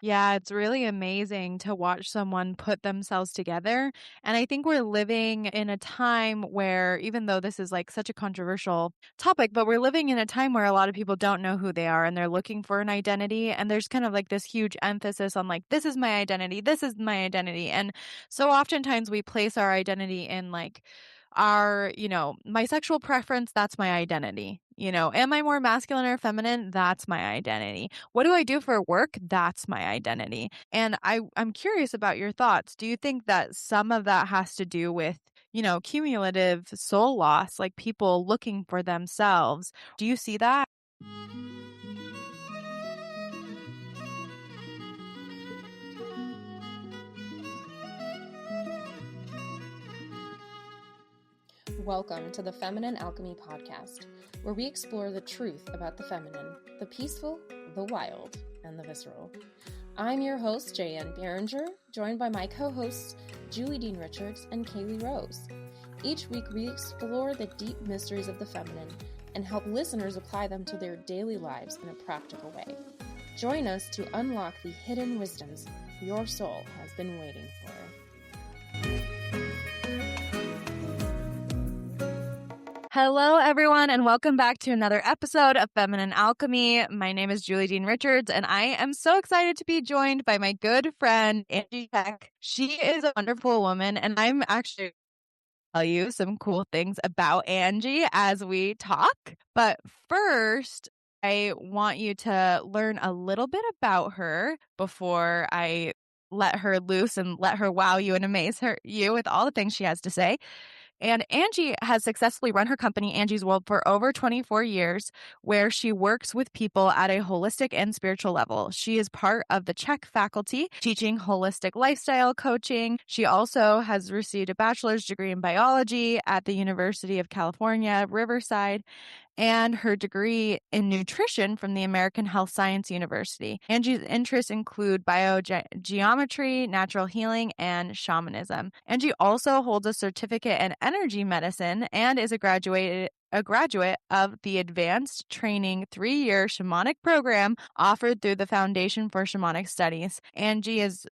Yeah, it's really amazing to watch someone put themselves together. And I think we're living in a time where, even though this is like such a controversial topic, but we're living in a time where a lot of people don't know who they are and they're looking for an identity. And there's kind of like this huge emphasis on like, this is my identity, this is my identity. And so oftentimes we place our identity in like, my sexual preference, that's my identity. Am I more masculine or feminine? That's my identity. What do I do for work? That's my identity. And I'm curious about your thoughts. Do you think that some of that has to do with, cumulative soul loss, like people looking for themselves? Do you see that? Welcome to the Feminine Alchemy podcast, where we explore the truth about the feminine, the peaceful, the wild, and the visceral. I'm your host, J.N. Behringer, joined by my co-hosts, Julie Dean Richards and Kaylee Rose. Each week, we explore the deep mysteries of the feminine and help listeners apply them to their daily lives in a practical way. Join us to unlock the hidden wisdoms your soul has been waiting for. Hello, everyone, and welcome back to another episode of Feminine Alchemy. My name is Julie Dean Richards, and I am so excited to be joined by my good friend, Angie Chek. She is a wonderful woman, and I'm actually tell you some cool things about Angie as we talk. But first, I want you to learn a little bit about her before I let her loose and let her wow you and amaze you with all the things she has to say. And Angie has successfully run her company, Angie's World, for over 24 years, where she works with people at a holistic and spiritual level. She is part of the Chek faculty, teaching holistic lifestyle coaching. She also has received a bachelor's degree in biology at the University of California, Riverside, and her degree in nutrition from the American Health Science University. Angie's interests include biogeometry, natural healing, and shamanism. Angie also holds a certificate in energy medicine and is a graduate of the Advanced Training 3-year Shamanic program offered through the Foundation for Shamanic Studies. Angie is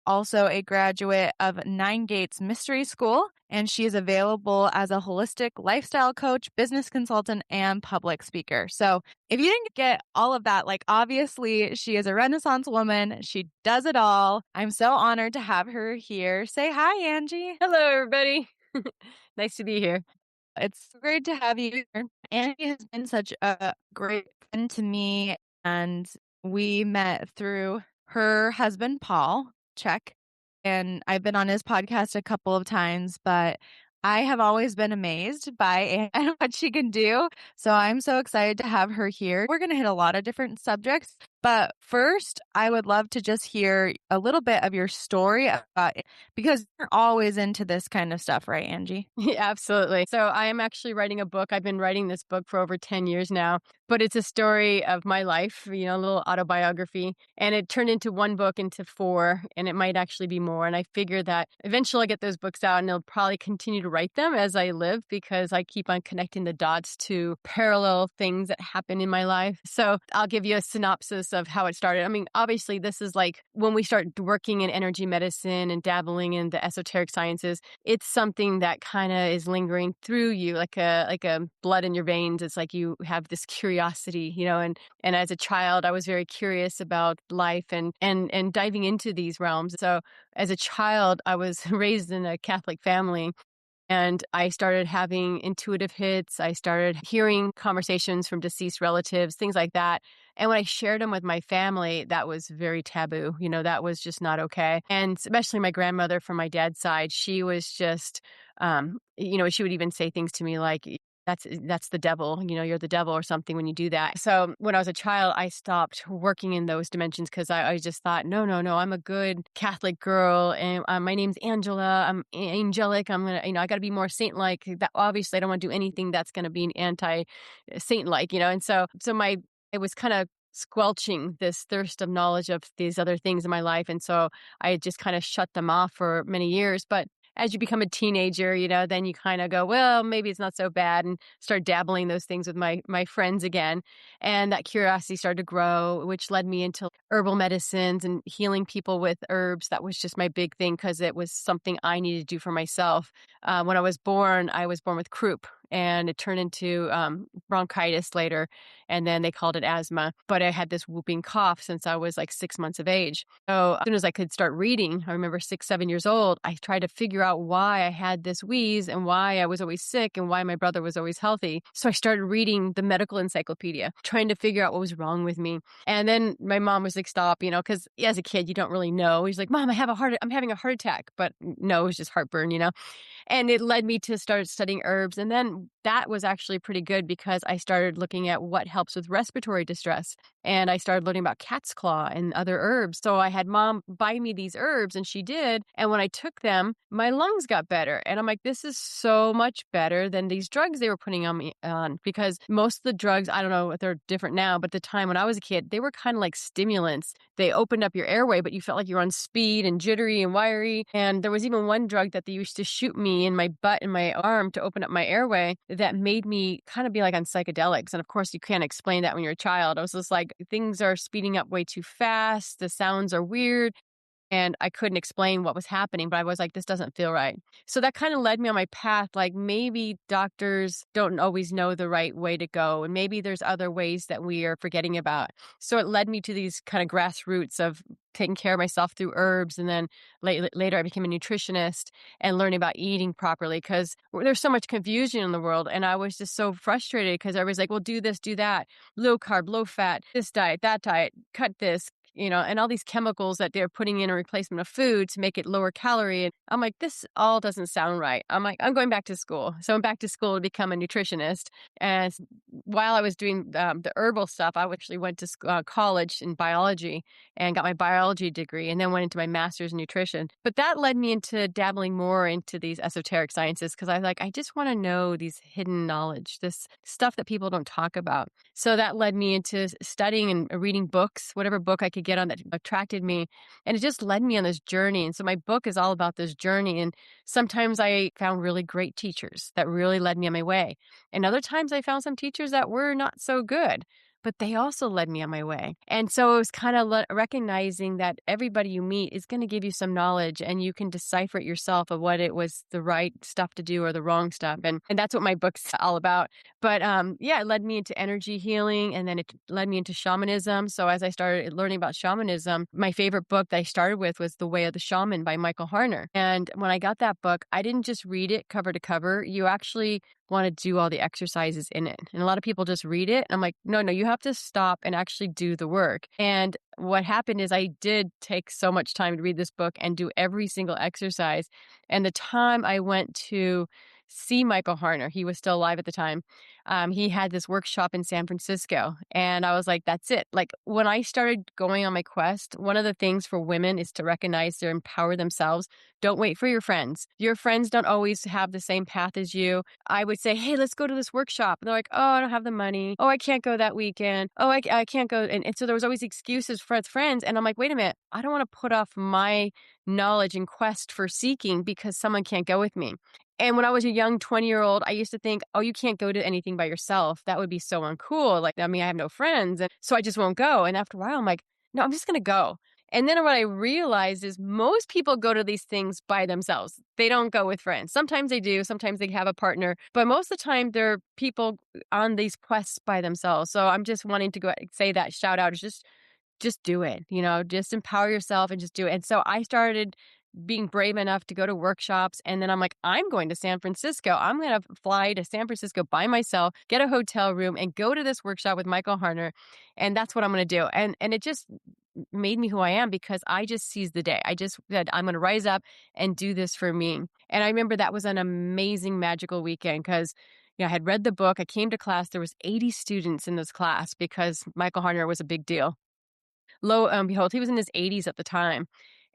also a graduate of Nine Gates Mystery School, and she is available as a holistic lifestyle coach, business consultant, and public speaker. So if you didn't get all of that, like obviously she is a Renaissance woman. She does it all. I'm so honored to have her here. Say hi, Angie. Hello, everybody. Nice to be here. It's great to have you here. Angie has been such a great friend to me, and we met through her husband, Paul Chek, and I've been on his podcast a couple of times, but I have always been amazed by Anne and what she can do. So I'm so excited to have her here. We're going to hit a lot of different subjects, but first, I would love to just hear a little bit of your story because you're always into this kind of stuff, right, Angie? Yeah, absolutely. So I am actually writing a book. I've been writing this book for over 10 years now, but it's a story of my life, a little autobiography. And it turned into one book into 4, and it might actually be more. And I figure that eventually I'll get those books out and I'll probably continue to write them as I live because I keep on connecting the dots to parallel things that happen in my life. So I'll give you a synopsis of how it started. I mean, obviously, this is like when we start working in energy medicine and dabbling in the esoteric sciences, it's something that kind of is lingering through you like a blood in your veins. It's like you have this curiosity, and as a child, I was very curious about life and diving into these realms. So as a child, I was raised in a Catholic family. And I started having intuitive hits. I started hearing conversations from deceased relatives, things like that. And when I shared them with my family, that was very taboo. That was just not okay. And especially my grandmother from my dad's side, she was just, she would even say things to me like, that's the devil, you're the devil or something when you do that. So when I was a child, I stopped working in those dimensions because I just thought, no, I'm a good Catholic girl and my name's Angela. I'm angelic. I'm going to, I got to be more saint-like. That, obviously, I don't want to do anything that's going to be anti-saint-like, And so it was kind of squelching this thirst of knowledge of these other things in my life. And so I just kind of shut them off for many years. But as you become a teenager, then you kind of go, well, maybe it's not so bad, and start dabbling those things with my friends again. And that curiosity started to grow, which led me into herbal medicines and healing people with herbs. That was just my big thing because it was something I needed to do for myself. When I was born with croup, and it turned into bronchitis later, and then they called it asthma. But I had this whooping cough since I was like 6 months of age. So as soon as I could start reading, I remember 6, 7 years old, I tried to figure out why I had this wheeze and why I was always sick and why my brother was always healthy. So I started reading the medical encyclopedia, trying to figure out what was wrong with me. And then my mom was like, stop, because as a kid, you don't really know. He's like, Mom, I'm having a heart attack. But no, it was just heartburn, And it led me to start studying herbs. And then that was actually pretty good because I started looking at what helps with respiratory distress. And I started learning about cat's claw and other herbs. So I had Mom buy me these herbs, and she did. And when I took them, my lungs got better. And I'm like, this is so much better than these drugs they were putting on me because most of the drugs, I don't know if they're different now, but at the time when I was a kid, they were kind of like stimulants. They opened up your airway, but you felt like you were on speed and jittery and wiry. And there was even one drug that they used to shoot me in my butt and my arm to open up my airway that made me kind of be like on psychedelics. And of course, you can't explain that when you're a child. I was just like, things are speeding up way too fast. The sounds are weird. And I couldn't explain what was happening, but I was like, this doesn't feel right. So that kind of led me on my path. Like maybe doctors don't always know the right way to go. And maybe there's other ways that we are forgetting about. So it led me to these kind of grassroots of taking care of myself through herbs. And then later I became a nutritionist and learning about eating properly because there's so much confusion in the world. And I was just so frustrated because everybody's like, well, do this, do that, low carb, low fat, this diet, that diet, cut this, and all these chemicals that they're putting in a replacement of food to make it lower calorie. And I'm like, this all doesn't sound right. I'm like, I'm going back to school. So I'm back to school to become a nutritionist. And while I was doing the herbal stuff, I actually went to college in biology and got my biology degree and then went into my master's in nutrition. But that led me into dabbling more into these esoteric sciences because I was like, I just want to know these hidden knowledge, this stuff that people don't talk about. So that led me into studying and reading books, whatever book I could get on that attracted me. And it just led me on this journey. And so my book is all about this journey. And sometimes I found really great teachers that really led me on my way. And other times I found some teachers that were not so good, but they also led me on my way. And so it was kind of recognizing that everybody you meet is going to give you some knowledge and you can decipher it yourself of what it was the right stuff to do or the wrong stuff. And that's what my book's all about. But it led me into energy healing, and then it led me into shamanism. So as I started learning about shamanism, my favorite book that I started with was The Way of the Shaman by Michael Harner. And when I got that book, I didn't just read it cover to cover. You actually want to do all the exercises in it. And a lot of people just read it. And I'm like, no, you have to stop and actually do the work. And what happened is I did take so much time to read this book and do every single exercise. And the time I went to see Michael Harner, he was still alive at the time. He had this workshop in San Francisco. And I was like, that's it. Like when I started going on my quest, one of the things for women is to recognize they empower themselves. Don't wait for your friends. Your friends don't always have the same path as you. I would say, hey, let's go to this workshop. And they're like, oh, I don't have the money. Oh, I can't go that weekend. Oh, I can't go. And so there was always excuses for friends. And I'm like, wait a minute. I don't want to put off my knowledge and quest for seeking because someone can't go with me. And when I was a young 20-year-old, I used to think, oh, you can't go to anything by yourself. That would be so uncool. Like, I have no friends. And so I just won't go. And after a while, I'm like, no, I'm just going to go. And then what I realized is most people go to these things by themselves. They don't go with friends. Sometimes they do. Sometimes they have a partner. But most of the time, they're people on these quests by themselves. So I'm just wanting to go say that shout out is just do it. Just empower yourself and just do it. And so I started being brave enough to go to workshops. And then I'm like, I'm going to San Francisco. I'm going to fly to San Francisco by myself, get a hotel room and go to this workshop with Michael Harner. And that's what I'm going to do. And it just made me who I am because I just seized the day. I just said, I'm going to rise up and do this for me. And I remember that was an amazing, magical weekend because I had read the book. I came to class. There was 80 students in this class because Michael Harner was a big deal. Lo and behold, he was in his 80s at the time.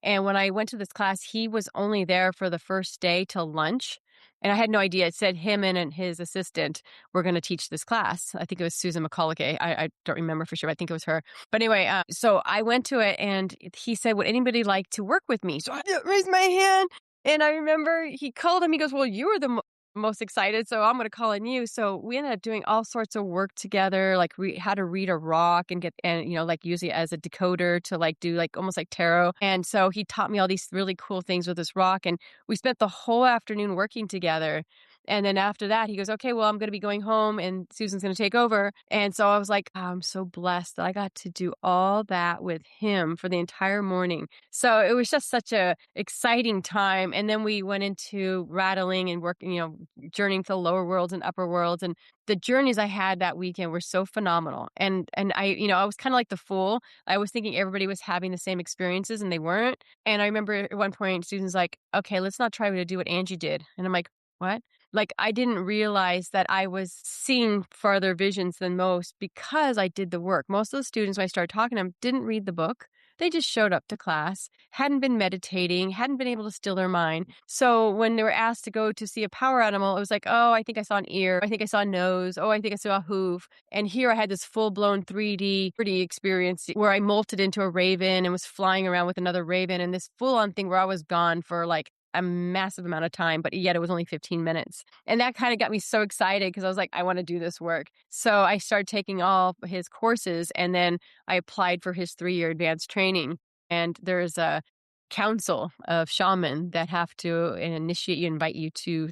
And when I went to this class, he was only there for the first day till lunch. And I had no idea. It said him and his assistant were going to teach this class. I think it was Susan McCullough. I don't remember for sure. I think it was her. But anyway, so I went to it and he said, would anybody like to work with me? So I raised my hand. And I remember he called him. He goes, "Well, you were the most excited, so I'm going to call on you." So we ended up doing all sorts of work together, like how to read a rock and like use it as a decoder to like do like almost like tarot. And so he taught me all these really cool things with this rock, and we spent the whole afternoon working together. And then after that, he goes, "Okay, well, I'm going to be going home and Susan's going to take over." And so I was like, I'm so blessed that I got to do all that with him for the entire morning. So it was just such a exciting time. And then we went into rattling and working, journeying to the lower worlds and upper worlds. And the journeys I had that weekend were so phenomenal. And I was kind of like the fool. I was thinking everybody was having the same experiences and they weren't. And I remember at one point Susan's like, "Okay, let's not try to do what Angie did." And I'm like, "What?" Like, I didn't realize that I was seeing farther visions than most because I did the work. Most of the students, when I started talking to them, didn't read the book. They just showed up to class, hadn't been meditating, hadn't been able to still their mind. So when they were asked to go to see a power animal, it was like, "Oh, I think I saw an ear. I think I saw a nose. Oh, I think I saw a hoof." And here I had this full-blown 3D pretty experience where I molted into a raven and was flying around with another raven, and this full-on thing where I was gone for like a massive amount of time, but yet it was only 15 minutes. And that kind of got me so excited because I was like, I want to do this work. So I started taking all his courses, and then I applied for his 3-year advanced training. And there's a council of shaman that have to initiate you, invite you to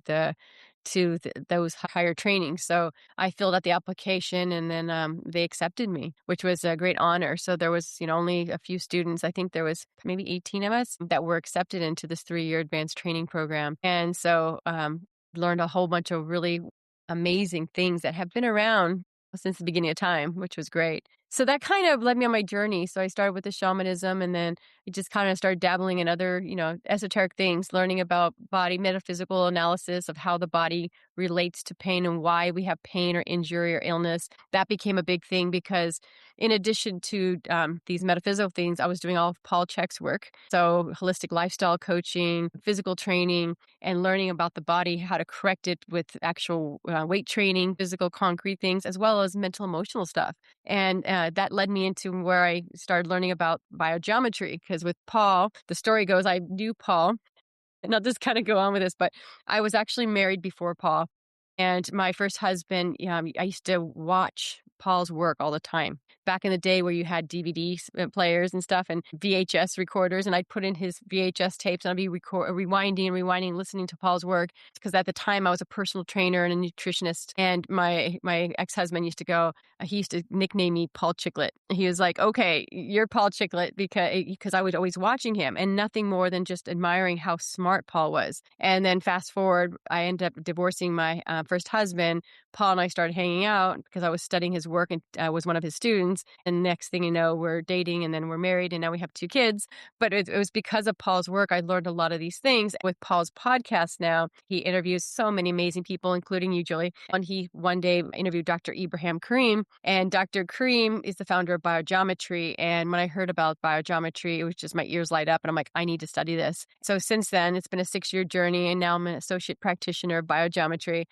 those higher trainings. So I filled out the application, and then they accepted me, which was a great honor. So there was, only a few students. I think there was maybe 18 of us that were accepted into this 3-year advanced training program. And so learned a whole bunch of really amazing things that have been around since the beginning of time, which was great. So that kind of led me on my journey. So I started with the shamanism, and then I just kind of started dabbling in other, esoteric things, learning about body metaphysical analysis of how the body relates to pain and why we have pain or injury or illness. That became a big thing because in addition to these metaphysical things, I was doing all of Paul Chek's work. So holistic lifestyle coaching, physical training, and learning about the body, how to correct it with actual weight training, physical concrete things, as well as mental emotional stuff. And that led me into where I started learning about biogeometry, because with Paul, the story goes, I knew Paul, and I'll just kind of go on with this, but I was actually married before Paul. And my first husband, I used to watch Paul's work all the time. Back in the day where you had DVD players and stuff and VHS recorders, and I'd put in his VHS tapes and I'd be rewinding, listening to Paul's work. Because at the time I was a personal trainer and a nutritionist, and my ex-husband used to go, he used to nickname me Paul Chiclet. He was like, "Okay, you're Paul Chiclet," because I was always watching him and nothing more than just admiring how smart Paul was. And then fast forward, I ended up divorcing my first husband. Paul and I started hanging out because I was studying his work and was one of his students. And next thing you know, we're dating, and then we're married, and now we have 2 kids. But it was because of Paul's work, I learned a lot of these things. With Paul's podcast now, he interviews so many amazing people, including you, Julie. And he one day interviewed Dr. Ibrahim Karim, and Dr. Karim is the founder of Biogeometry. And when I heard about Biogeometry, it was just my ears light up, and I'm like, I need to study this. So since then, it's been a 6-year journey, and now I'm an associate practitioner of Biogeometry.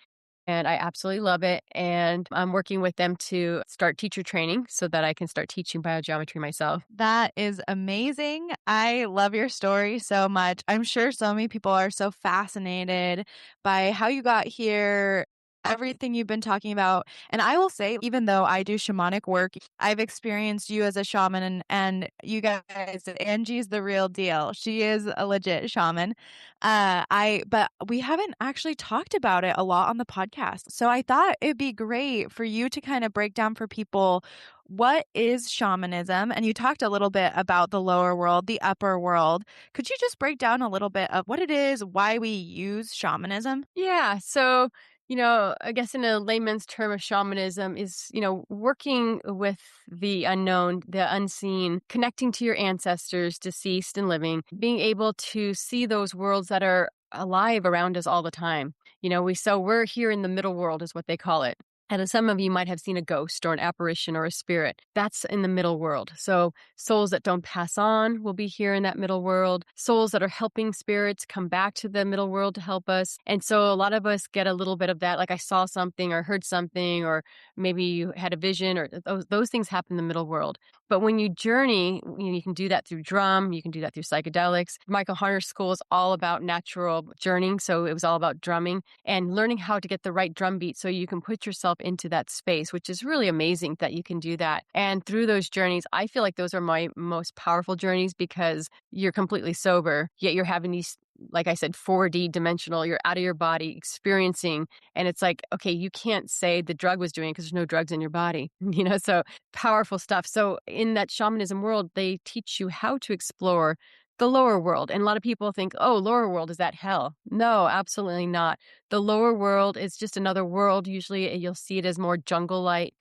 And I absolutely love it. And I'm working with them to start teacher training so that I can start teaching biogeometry myself. That is amazing. I love your story so much. I'm sure so many people are so fascinated by how you got here, everything you've been talking about. And I will say, even though I do shamanic work, I've experienced you as a shaman, and you guys, Angie's the real deal. She is a legit shaman. But we haven't actually talked about it a lot on the podcast. So I thought it'd be great for you to kind of break down for people, what is shamanism? And you talked a little bit about the lower world, the upper world. Could you just break down a little bit of what it is, why we use shamanism? Yeah. So, I guess in a layman's term of shamanism is, working with the unknown, the unseen, connecting to your ancestors, deceased and living, being able to see those worlds that are alive around us all the time. We're here in the middle world is what they call it. And some of you might have seen a ghost or an apparition or a spirit. That's in the middle world. So souls that don't pass on will be here in that middle world. Souls that are helping spirits come back to the middle world to help us. And so a lot of us get a little bit of that, like I saw something or heard something, or maybe you had a vision, or those things happen in the middle world. But when you journey, you can do that through drum, you can do that through psychedelics. Michael Harner's school is all about natural journeying. So it was all about drumming and learning how to get the right drum beat so you can put yourself into that space, which is really amazing that you can do that. And through those journeys, I feel like those are my most powerful journeys because you're completely sober, yet you're having these, like I said, 4D dimensional, you're out of your body experiencing. And it's like, okay, you can't say the drug was doing it because there's no drugs in your body, so powerful stuff. So in that shamanism world, they teach you how to explore the lower world. And a lot of people think, oh, lower world, is that hell? No, absolutely not. The lower world is just another world. Usually you'll see it as more jungle-like.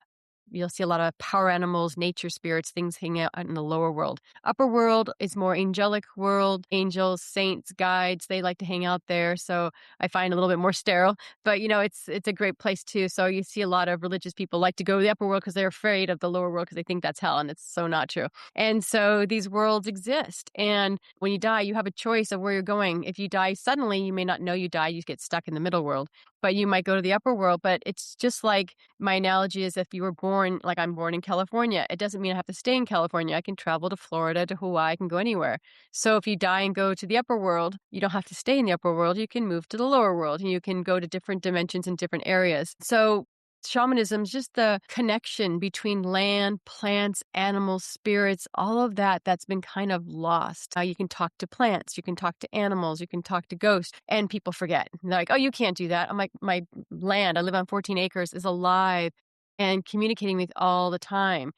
You'll see a lot of power animals, nature spirits, things hanging out in the lower world. Upper world is more angelic world, angels, saints, guides. They like to hang out there. So I find a little bit more sterile, but it's a great place too. So you see a lot of religious people like to go to the upper world because they're afraid of the lower world because they think that's hell, and it's so not true. And so these worlds exist. And when you die, you have a choice of where you're going. If you die suddenly, you may not know you died. You get stuck in the middle world. But you might go to the upper world. But it's just like my analogy is if you were born, like I'm born in California, it doesn't mean I have to stay in California. I can travel to Florida, to Hawaii, I can go anywhere. So if you die and go to the upper world, you don't have to stay in the upper world. You can move to the lower world and you can go to different dimensions in different areas. So shamanism is just the connection between land, plants, animals, spirits, all of that's been kind of lost. You can talk to plants, you can talk to animals, you can talk to ghosts, and people forget. They're like, oh, you can't do that. I'm like, my land, I live on 14 acres, is alive and communicating with all the time.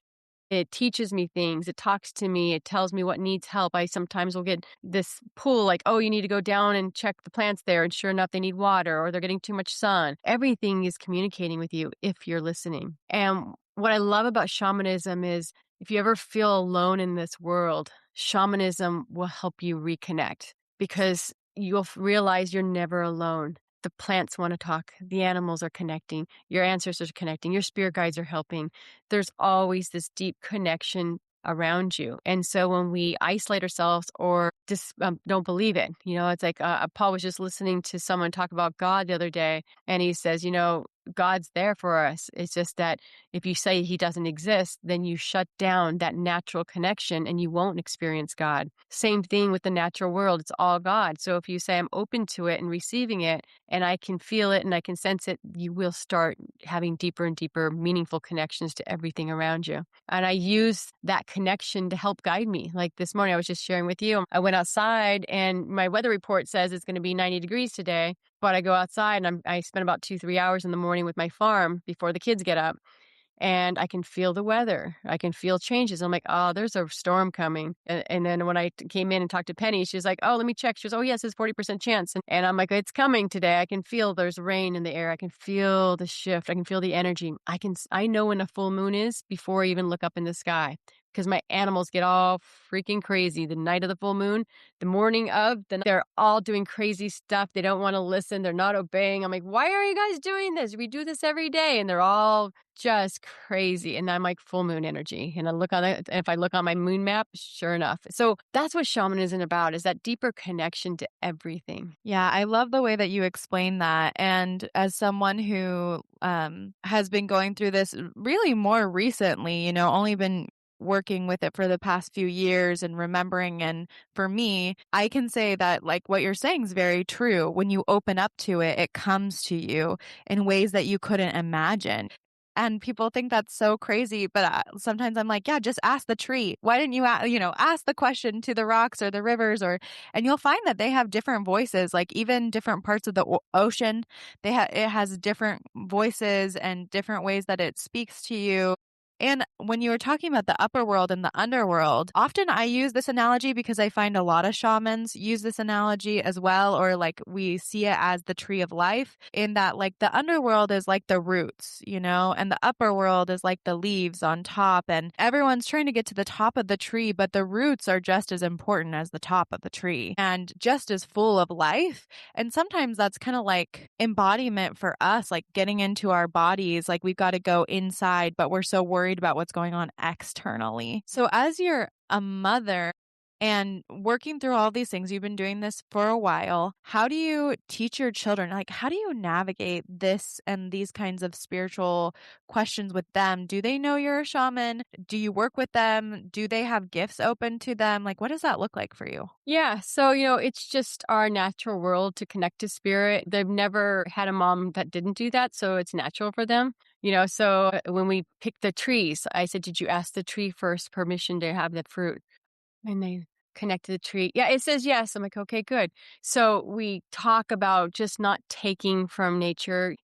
It teaches me things. It talks to me. It tells me what needs help. I sometimes will get this pull like, oh, you need to go down and check the plants there. And sure enough, they need water or they're getting too much sun. Everything is communicating with you if you're listening. And what I love about shamanism is if you ever feel alone in this world, shamanism will help you reconnect because you'll realize you're never alone. The plants want to talk. The animals are connecting. Your ancestors are connecting. Your spirit guides are helping. There's always this deep connection around you. And so when we isolate ourselves or just don't believe it, it's like Paul was just listening to someone talk about God the other day. And he says, God's there for us. It's just that if you say he doesn't exist, then you shut down that natural connection and you won't experience God. Same thing with the natural world. It's all God. So if you say I'm open to it and receiving it and I can feel it and I can sense it, you will start having deeper and deeper meaningful connections to everything around you. And I use that connection to help guide me. Like this morning, I was just sharing with you, I went outside and my weather report says it's going to be 90 degrees today. But I go outside and I spend about 2-3 hours in the morning with my farm before the kids get up. And I can feel the weather. I can feel changes. I'm like, oh, there's a storm coming. And then when I came in and talked to Penny, she's like, oh, let me check. She goes, oh, yes, it's 40% chance. And I'm like, it's coming today. I can feel there's rain in the air. I can feel the shift. I can feel the energy. I know when a full moon is before I even look up in the sky. Because my animals get all freaking crazy the night of the full moon, the morning of, they're all doing crazy stuff. They don't want to listen. They're not obeying. I'm like, why are you guys doing this? We do this every day. And they're all just crazy. And I'm like full moon energy. And I look on it. And if I look on my moon map, sure enough. So that's what shamanism is about, is that deeper connection to everything. Yeah, I love the way that you explain that. And as someone who has been going through this really more recently, only been working with it for the past few years and remembering. And for me, I can say that like what you're saying is very true. When you open up to it, it comes to you in ways that you couldn't imagine. And people think that's so crazy, but sometimes I'm like, yeah, just ask the tree. Why didn't you, ask the question to the rocks or the rivers, and you'll find that they have different voices. Like even different parts of the ocean, it has different voices and different ways that it speaks to you. And when you were talking about the upper world and the underworld, often I use this analogy because I find a lot of shamans use this analogy as well, or like we see it as the tree of life, in that like the underworld is like the roots, and the upper world is like the leaves on top, and everyone's trying to get to the top of the tree, but the roots are just as important as the top of the tree and just as full of life. And sometimes that's kind of like embodiment for us, like getting into our bodies, like we've got to go inside, but we're so worried about what's going on externally. So as you're a mother, And working through all these things, you've been doing this for a while. How do you teach your children? Like, how do you navigate this and these kinds of spiritual questions with them? Do they know you're a shaman? Do you work with them? Do they have gifts open to them? Like, what does that look like for you? Yeah. So, it's just our natural world to connect to spirit. They've never had a mom that didn't do that. So it's natural for them. So when we picked the trees, I said, did you ask the tree first permission to have the fruit? And they connect to the tree. Yeah, it says yes. I'm like, okay, good. So we talk about just not taking from nature,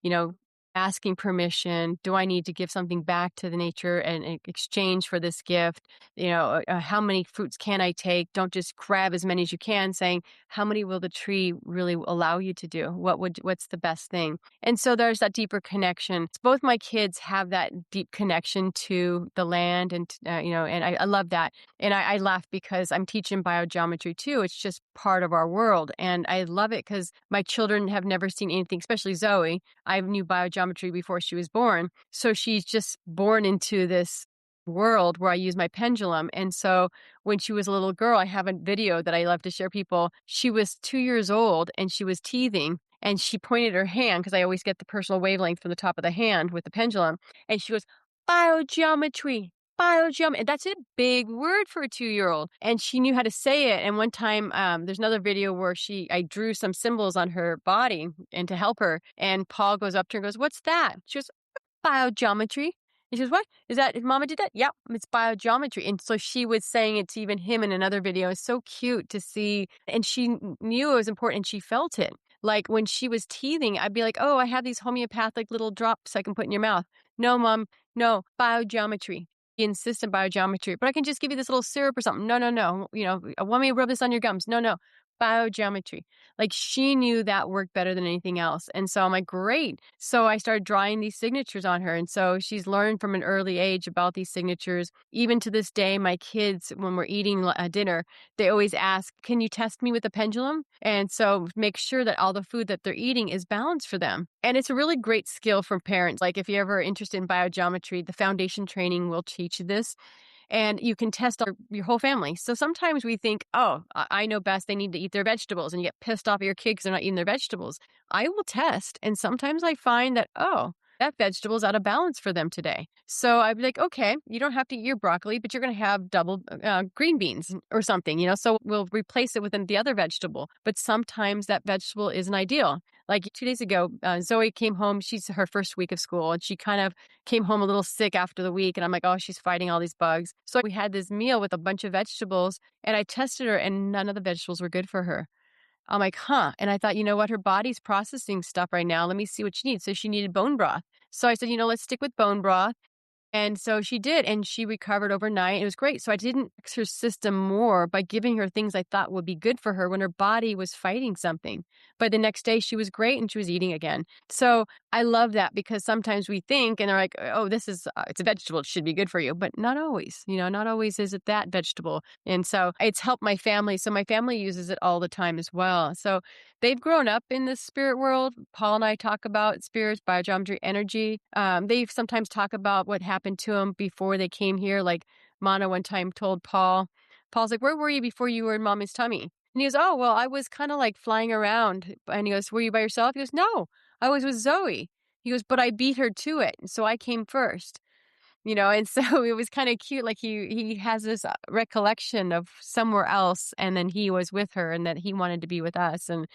asking permission. Do I need to give something back to the nature in exchange for this gift? How many fruits can I take? Don't just grab as many as you can, saying, how many will the tree really allow you to do? What's the best thing? And so there's that deeper connection. Both my kids have that deep connection to the land and I love that. And I laugh because I'm teaching biogeometry too. It's just part of our world. And I love it because my children have never seen anything, especially Zoe. I knew biogeometry before she was born. So she's just born into this world where I use my pendulum. And so when she was a little girl, I have a video that I love to share people. She was 2 years old and she was teething. And she pointed her hand, because I always get the personal wavelength from the top of the hand with the pendulum. And she goes, biogeometry. Biogeometry. And that's a big word for a 2-year-old. And she knew how to say it. And one time, there's another video where I drew some symbols on her body and to help her. And Paul goes up to her and goes, what's that? She goes, biogeometry. He says, what? Is that, Mama did that? Yeah, it's biogeometry. And so she was saying it to even him in another video. It's so cute to see. And she knew it was important and she felt it. Like when she was teething, I'd be like, oh, I have these homeopathic little drops I can put in your mouth. No, Mom, no, biogeometry. He insists on biogeometry, but I can just give you this little syrup or something. No, no, no. Want me to rub this on your gums? No, no. Biogeometry. Like she knew that worked better than anything else. And so I'm like, great. So I started drawing these signatures on her. And so she's learned from an early age about these signatures. Even to this day, my kids, when we're eating dinner, they always ask, can you test me with a pendulum? And so make sure that all the food that they're eating is balanced for them. And it's a really great skill for parents. Like if you're ever interested in biogeometry, the foundation training will teach you this. And you can test your whole family. So sometimes we think, oh, I know best. They need to eat their vegetables, and you get pissed off at your kid because they're not eating their vegetables. I will test. And sometimes I find that, oh, that vegetable is out of balance for them today. So I'd be like, okay, you don't have to eat your broccoli, but you're going to have double green beans or something, so we'll replace it with the other vegetable. But sometimes that vegetable isn't ideal. Like 2 days ago, Zoe came home. She's her first week of school, and she kind of came home a little sick after the week. And I'm like, oh, she's fighting all these bugs. So we had this meal with a bunch of vegetables, and I tested her, and none of the vegetables were good for her. I'm like, huh. And I thought, you know what? Her body's processing stuff right now. Let me see what she needs. So she needed bone broth. So I said, let's stick with bone broth. And so she did, and she recovered overnight. It was great. So I didn't fix her system more by giving her things I thought would be good for her when her body was fighting something. But the next day she was great and she was eating again. So I love that because sometimes we think and they're like, oh, this is, it's a vegetable. It should be good for you. But not always, not always is it that vegetable. And so it's helped my family. So my family uses it all the time as well. So they've grown up in the spirit world. Paul and I talk about spirits, biogeometry, energy. They sometimes talk about what happened to them before they came here. Like Mana one time told Paul's like, where were you before you were in Mommy's tummy? And he goes, oh, well, I was kind of like flying around. And he goes, were you by yourself? He goes, no, I was with Zoe. He goes, but I beat her to it. So I came first. And so it was kind of cute. Like he has this recollection of somewhere else, and then he was with her, and that he wanted to be with us, and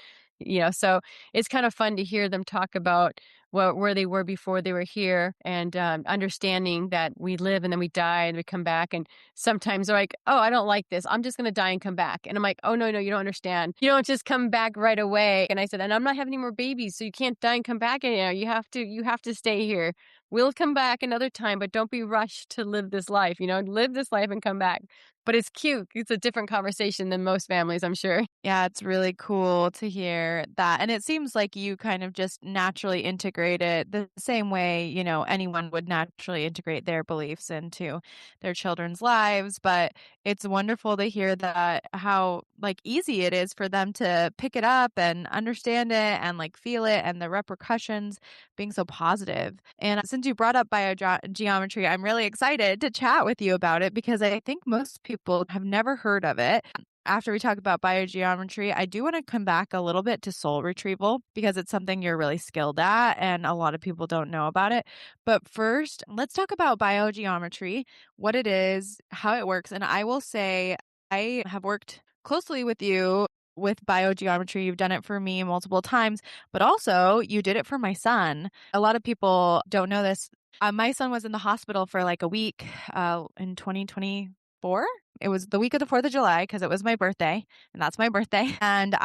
so it's kind of fun to hear them talk about where they were before they were here, and understanding that we live and then we die and we come back. And sometimes they're like, "Oh, I don't like this. I'm just going to die and come back." And I'm like, "Oh no, you don't understand. You don't just come back right away." And I said, "And I'm not having any more babies, so you can't die and come back. You have to stay here." We'll come back another time, but don't be rushed to live this life, live this life and come back. But it's cute. It's a different conversation than most families, I'm sure. Yeah, it's really cool to hear that. And it seems like you kind of just naturally integrate integrate it the same way, anyone would naturally integrate their beliefs into their children's lives. But it's wonderful to hear that how like easy it is for them to pick it up and understand it and like feel it and the repercussions being so positive. And since you brought up biogeometry, I'm really excited to chat with you about it because I think most people have never heard of it. After we talk about biogeometry, I do want to come back a little bit to soul retrieval because it's something you're really skilled at and a lot of people don't know about it. But first, let's talk about biogeometry, what it is, how it works. And I will say I have worked closely with you with biogeometry. You've done it for me multiple times, but also you did it for my son. A lot of people don't know this. My son was in the hospital for like a week in 2024. It was the week of the 4th of July because it was my birthday, and that's my birthday. And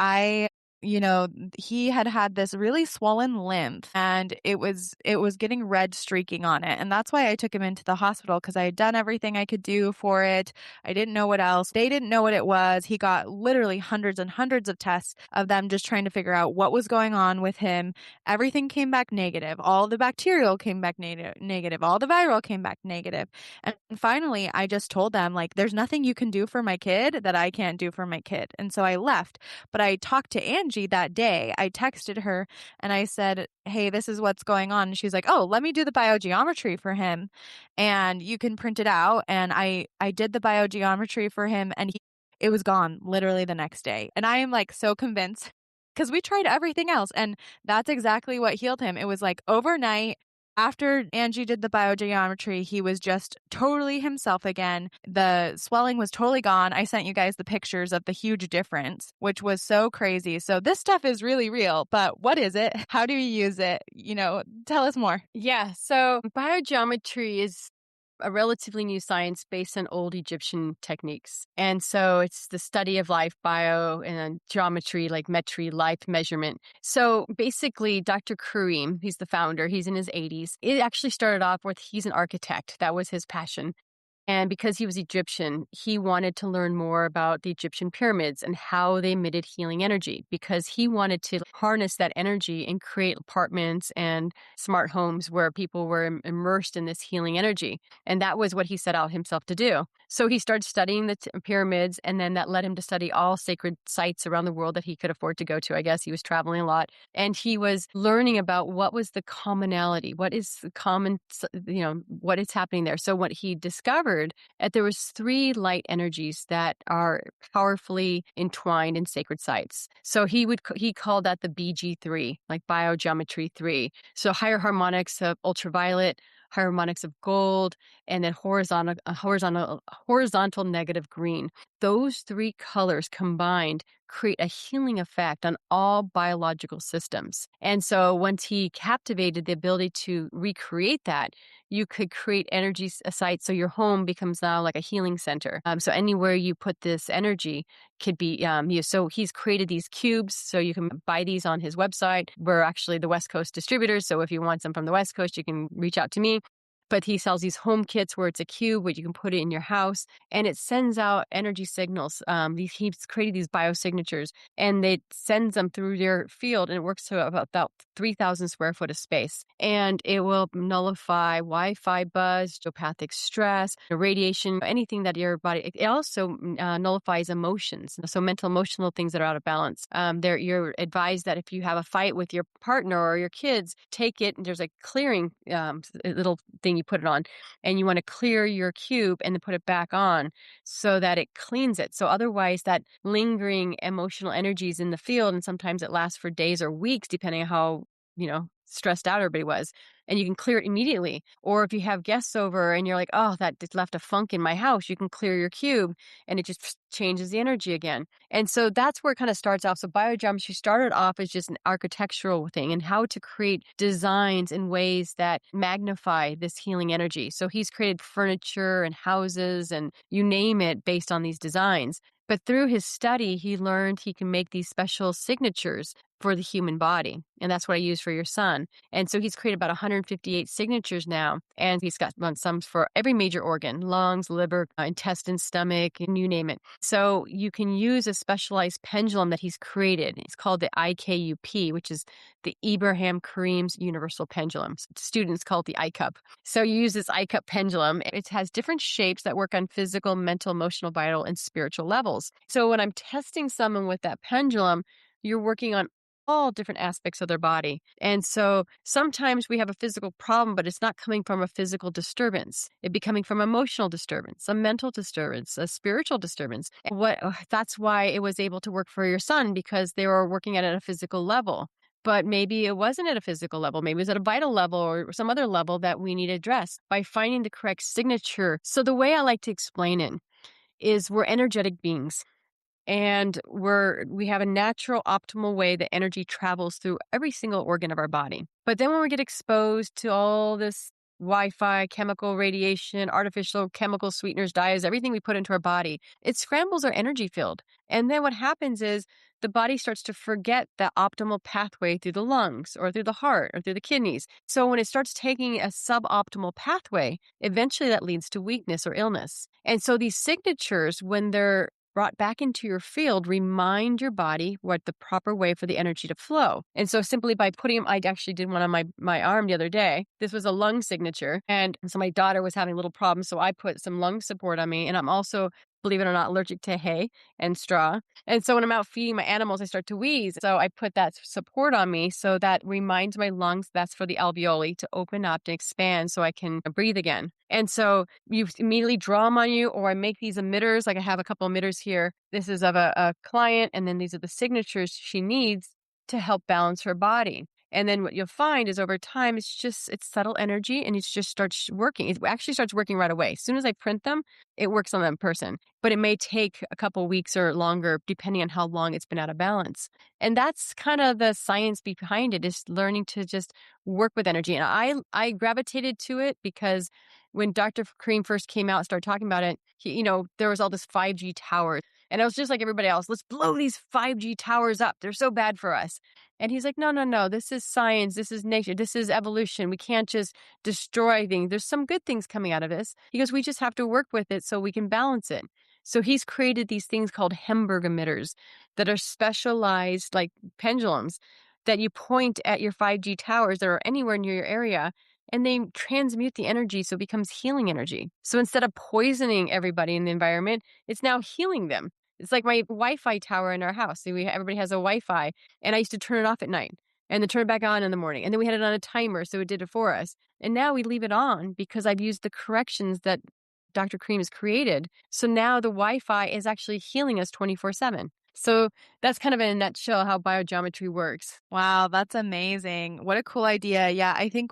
he had this really swollen lymph, and it was getting red streaking on it. And that's why I took him into the hospital, because I had done everything I could do for it. I didn't know what else. They didn't know what it was. He got literally hundreds and hundreds of tests of them just trying to figure out what was going on with him. Everything came back negative. All the bacterial came back negative. All the viral came back negative. And finally, I just told them, like, there's nothing you can do for my kid that I can't do for my kid. And so I left. But I talked to Angie that day. I texted her and I said, hey, this is what's going on. And she's like, oh, let me do the biogeometry for him and you can print it out. And I did the biogeometry for him, and it was gone literally the next day. And I am like so convinced, because we tried everything else, and that's exactly what healed him. It was like overnight. After Angie did the biogeometry, he was just totally himself again. The swelling was totally gone. I sent you guys the pictures of the huge difference, which was so crazy. So this stuff is really real, but what is it? How do you use it? Tell us more. Yeah. So biogeometry is a relatively new science based on old Egyptian techniques. And so it's the study of life, bio, and geometry, like metry, life measurement. So basically, Dr. Kareem, he's the founder, he's in his 80s. It actually started off with, he's an architect. That was his passion. And because he was Egyptian, he wanted to learn more about the Egyptian pyramids and how they emitted healing energy, because he wanted to harness that energy and create apartments and smart homes where people were immersed in this healing energy. And that was what he set out himself to do. So he started studying the pyramids, and then that led him to study all sacred sites around the world that he could afford to go to. I guess he was traveling a lot. And he was learning about what was the commonality, what is the common, what is happening there. So what he discovered, that there was 3 light energies that are powerfully entwined in sacred sites. So he called that the BG3, like biogeometry 3. So higher harmonics of ultraviolet, higher harmonics of gold, and then horizontal negative green. Those 3 colors combined create a healing effect on all biological systems. And so once he captivated the ability to recreate that, you could create energy sites. So your home becomes now like a healing center. So anywhere you put this energy could be used. So he's created these cubes. So you can buy these on his website. We're actually the West Coast distributors. So if you want some from the West Coast, you can reach out to me. But he sells these home kits where it's a cube, where you can put it in your house, and it sends out energy signals. He's created these biosignatures, and it sends them through your field, and it works to about 3,000 square foot of space. And it will nullify Wi-Fi buzz, geopathic stress, radiation, anything that your body. It also nullifies emotions, so mental, emotional things that are out of balance. You're advised that if you have a fight with your partner or your kids, take it. And there's a clearing little thing you put it on, and you want to clear your cube and then put it back on so that it cleans it. So otherwise that lingering emotional energy is in the field, and sometimes it lasts for days or weeks depending on how stressed out everybody was, and you can clear it immediately. Or if you have guests over and you're like, oh, that just left a funk in my house, you can clear your cube and it just changes the energy again. And so that's where it kind of starts off. So biogeometry started off as just an architectural thing, and how to create designs in ways that magnify this healing energy. So he's created furniture and houses and you name it based on these designs. But through his study, he learned he can make these special signatures for the human body. And that's what I use for your son. And so he's created about 158 signatures now. And he's got some for every major organ: lungs, liver, intestine, stomach, and you name it. So you can use a specialized pendulum that he's created. It's called the IKUP, which is the Ibrahim Karim's Universal Pendulum. Students call it the iCup. So you use this iCup pendulum. It has different shapes that work on physical, mental, emotional, vital, and spiritual levels. So when I'm testing someone with that pendulum, you're working on all different aspects of their body. And so sometimes we have a physical problem, but it's not coming from a physical disturbance. It'd be coming from emotional disturbance, a mental disturbance, a spiritual disturbance. That's why it was able to work for your son, because they were working at a physical level. But maybe it wasn't at a physical level. Maybe it was at a vital level or some other level that we need addressed by finding the correct signature. So the way I like to explain it is we're energetic beings. And we have a natural, optimal way that energy travels through every single organ of our body. But then when we get exposed to all this Wi-Fi, chemical radiation, artificial chemical sweeteners, dyes, everything we put into our body, it scrambles our energy field. And then what happens is the body starts to forget the optimal pathway through the lungs or through the heart or through the kidneys. So when it starts taking a suboptimal pathway, eventually that leads to weakness or illness. And so these signatures, when they're brought back into your field, remind your body what the proper way for the energy to flow. And so simply by putting them, I actually did one on my arm the other day. This was a lung signature. And so my daughter was having a little problem. So I put some lung support on me. And I'm also, believe it or not, allergic to hay and straw. And so when I'm out feeding my animals, I start to wheeze. So I put that support on me. So that reminds my lungs that's for the alveoli to open up and expand so I can breathe again. And so you immediately draw them on you, or I make these emitters. Like I have a couple emitters here. This is of a client. And then these are the signatures she needs to help balance her body. And then what you'll find is over time, it's subtle energy, and it just starts working. It actually starts working right away. As soon as I print them, it works on that person. But it may take a couple weeks or longer, depending on how long it's been out of balance. And that's kind of the science behind it, is learning to just work with energy. And I gravitated to it because when Dr. Karim first came out and started talking about it, there was all this 5G towers. And I was just like everybody else, let's blow these 5G towers up. They're so bad for us. And he's like, no, this is science. This is nature. This is evolution. We can't just destroy things. There's some good things coming out of this. He goes, we just have to work with it so we can balance it. So he's created these things called Hemberg emitters that are specialized, like pendulums, that you point at your 5G towers that are anywhere near your area, and they transmute the energy so it becomes healing energy. So instead of poisoning everybody in the environment, it's now healing them. It's like my Wi-Fi tower in our house. So everybody has a Wi-Fi, and I used to turn it off at night and then turn it back on in the morning. And then we had it on a timer, so it did it for us. And now we leave it on because I've used the corrections that Dr. Karim has created. So now the Wi-Fi is actually healing us 24/7. So that's kind of in a nutshell how biogeometry works. Wow, that's amazing. What a cool idea. Yeah, I think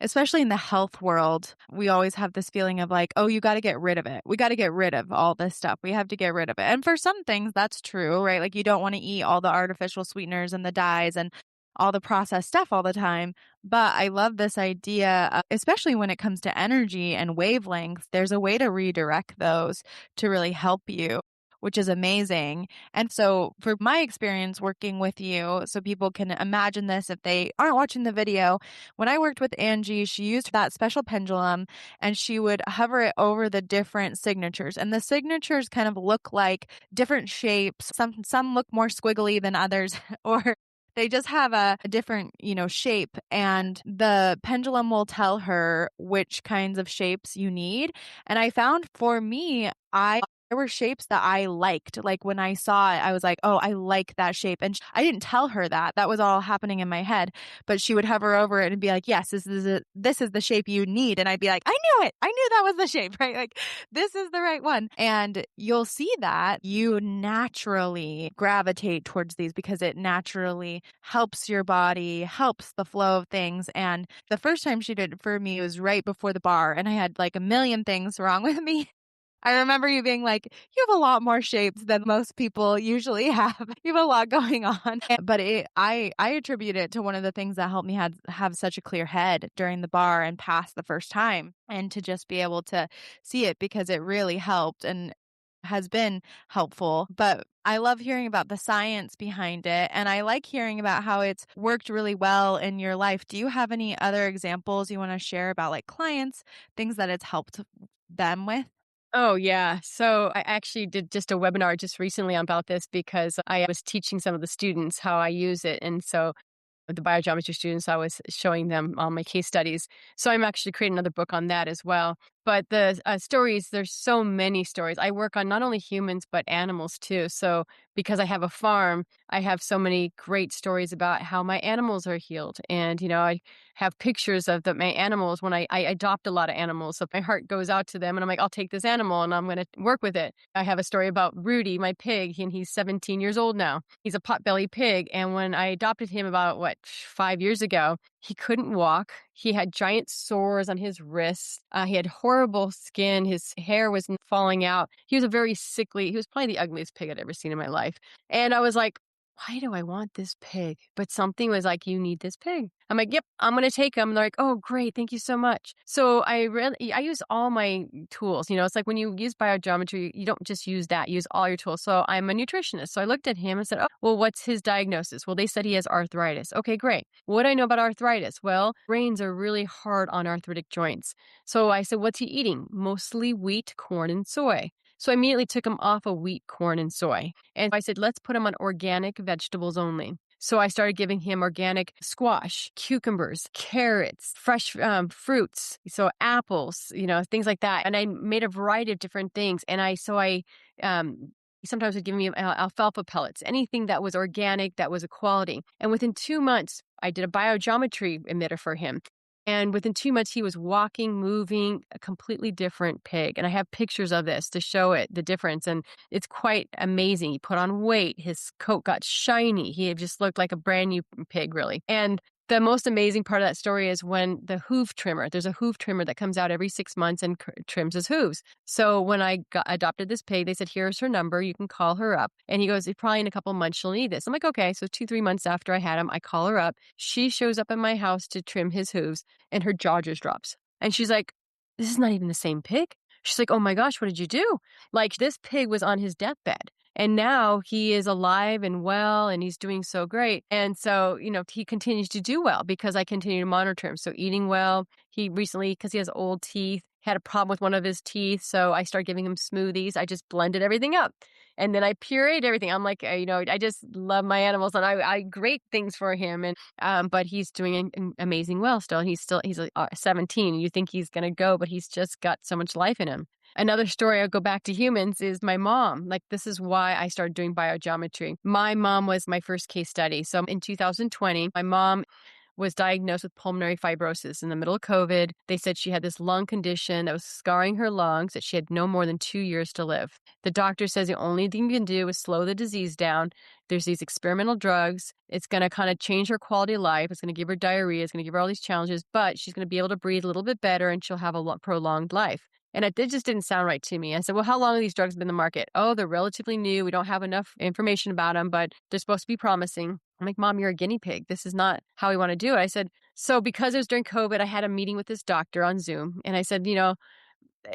especially in the health world, we always have this feeling of like, oh, you got to get rid of it. We got to get rid of all this stuff. We have to get rid of it. And for some things, that's true, right? Like you don't want to eat all the artificial sweeteners and the dyes and all the processed stuff all the time. But I love this idea, especially when it comes to energy and wavelengths, there's a way to redirect those to really help you, which is amazing. And so for my experience working with you, so people can imagine this if they aren't watching the video, when I worked with Angie, she used that special pendulum and she would hover it over the different signatures. And the signatures kind of look like different shapes. Some look more squiggly than others, or they just have a different, shape, and the pendulum will tell her which kinds of shapes you need. And I found for me, there were shapes that I liked. Like when I saw it, I was like, oh, I like that shape. And I didn't tell her that. That was all happening in my head. But she would hover over it and be like, yes, this is the shape you need. And I'd be like, I knew it. I knew that was the shape, right? Like this is the right one. And you'll see that you naturally gravitate towards these because it naturally helps your body, helps the flow of things. And the first time she did it for me was right before the bar. And I had like a million things wrong with me. I remember you being like, you have a lot more shapes than most people usually have. You have a lot going on. But I attribute it to one of the things that helped me have such a clear head during the bar and pass the first time, and to just be able to see it because it really helped. And has been helpful, but I love hearing about the science behind it. And I like hearing about how it's worked really well in your life. Do you have any other examples you want to share about like clients, things that it's helped them with? Oh, yeah. So I actually did just a webinar just recently about this because I was teaching some of the students how I use it. And so the biogeometry students, I was showing them all my case studies. So I'm actually creating another book on that as well. But the stories, there's so many stories. I work on not only humans, but animals too. So because I have a farm, I have so many great stories about how my animals are healed. And, I have pictures of my animals when I adopt a lot of animals. So my heart goes out to them and I'm like, I'll take this animal and I'm going to work with it. I have a story about Rudy, my pig, and he's 17 years old now. He's a potbelly pig. And when I adopted him about, 5 years ago, he couldn't walk. He had giant sores on his wrists. He had horrible skin. His hair was falling out. He was he was probably the ugliest pig I'd ever seen in my life. And I was like, why do I want this pig? But something was like, you need this pig. I'm like, yep, I'm going to take him. And they're like, oh, great. Thank you so much. So I use all my tools. It's like when you use biogeometry, you don't just use that, you use all your tools. So I'm a nutritionist. So I looked at him and said, oh, well, what's his diagnosis? Well, they said he has arthritis. Okay, great. What do I know about arthritis? Well, grains are really hard on arthritic joints. So I said, what's he eating? Mostly wheat, corn, and soy. So I immediately took him off of wheat, corn, and soy. And I said, let's put him on organic vegetables only. So I started giving him organic squash, cucumbers, carrots, fresh fruits, so apples, things like that. And I made a variety of different things. And I sometimes would give me alfalfa pellets, anything that was organic, that was a quality. And within 2 months, I did a biogeometry emitter for him. And within 2 months, he was walking, moving, a completely different pig. And I have pictures of this to show it, the difference. And it's quite amazing. He put on weight. His coat got shiny. He just looked like a brand new pig, really. And the most amazing part of that story is when there's a hoof trimmer that comes out every 6 months and trims his hooves. So when I adopted this pig, they said, here's her number. You can call her up. And he goes, probably in a couple of months, she'll need this. I'm like, okay. So 2-3 months after I had him, I call her up. She shows up in my house to trim his hooves and her jaw just drops. And she's like, this is not even the same pig. She's like, oh my gosh, what did you do? Like, this pig was on his deathbed. And now he is alive and well, and he's doing so great. And so, he continues to do well because I continue to monitor him. So eating well, he recently, because he has old teeth, had a problem with one of his teeth. So I started giving him smoothies. I just blended everything up. And then I pureed everything. I'm like, I just love my animals and I great things for him. And, but he's doing amazing well still. He's 17. You think he's going to go, but he's just got so much life in him. Another story, I'll go back to humans, is my mom. Like, this is why I started doing biogeometry. My mom was my first case study. So in 2020, my mom was diagnosed with pulmonary fibrosis in the middle of COVID. They said she had this lung condition that was scarring her lungs, that she had no more than 2 years to live. The doctor says the only thing you can do is slow the disease down. There's these experimental drugs. It's going to kind of change her quality of life. It's going to give her diarrhea. It's going to give her all these challenges, but she's going to be able to breathe a little bit better and she'll have a prolonged life. And it just didn't sound right to me. I said, well, how long have these drugs been in the market? Oh, they're relatively new. We don't have enough information about them, but they're supposed to be promising. I'm like, Mom, you're a guinea pig. This is not how we want to do it. I said, so because it was during COVID, I had a meeting with this doctor on Zoom. And I said,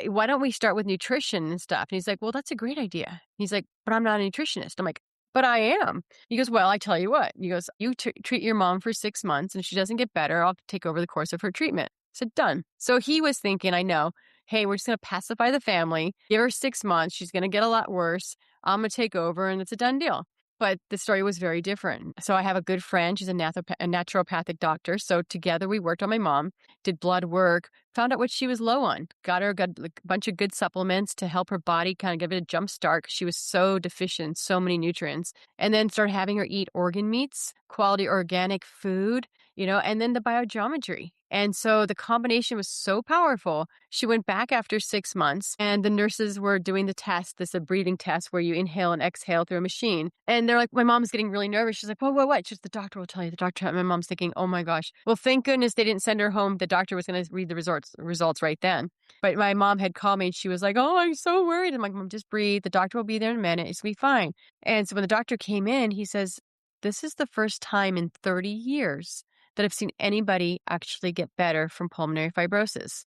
why don't we start with nutrition and stuff? And he's like, well, that's a great idea. He's like, but I'm not a nutritionist. I'm like, but I am. He goes, well, I tell you what. He goes, you treat your mom for 6 months, and if she doesn't get better, I'll take over the course of her treatment. I said, done. So he was thinking, I know, hey, we're just going to pacify the family, give her 6 months. She's going to get a lot worse. I'm going to take over, and it's a done deal. But the story was very different. So I have a good friend. She's a naturopathic doctor. So together we worked on my mom, did blood work, found out what she was low on, got her a bunch of good supplements to help her body kind of give it a jump start because she was so deficient in so many nutrients. And then started having her eat organ meats, quality organic food, and then the biogeometry. And so the combination was so powerful. She went back after 6 months and the nurses were doing the test, a breathing test where you inhale and exhale through a machine. And they're like, my mom's getting really nervous. She's like, whoa, what? Just the doctor will tell you. The doctor, my mom's thinking, oh my gosh. Well, thank goodness they didn't send her home. The doctor was going to read the results right then. But my mom had called me and she was like, oh, I'm so worried. I'm like, Mom, just breathe. The doctor will be there in a minute. It's going to be fine. And so when the doctor came in, he says, this is the first time in 30 years that I've seen anybody actually get better from pulmonary fibrosis.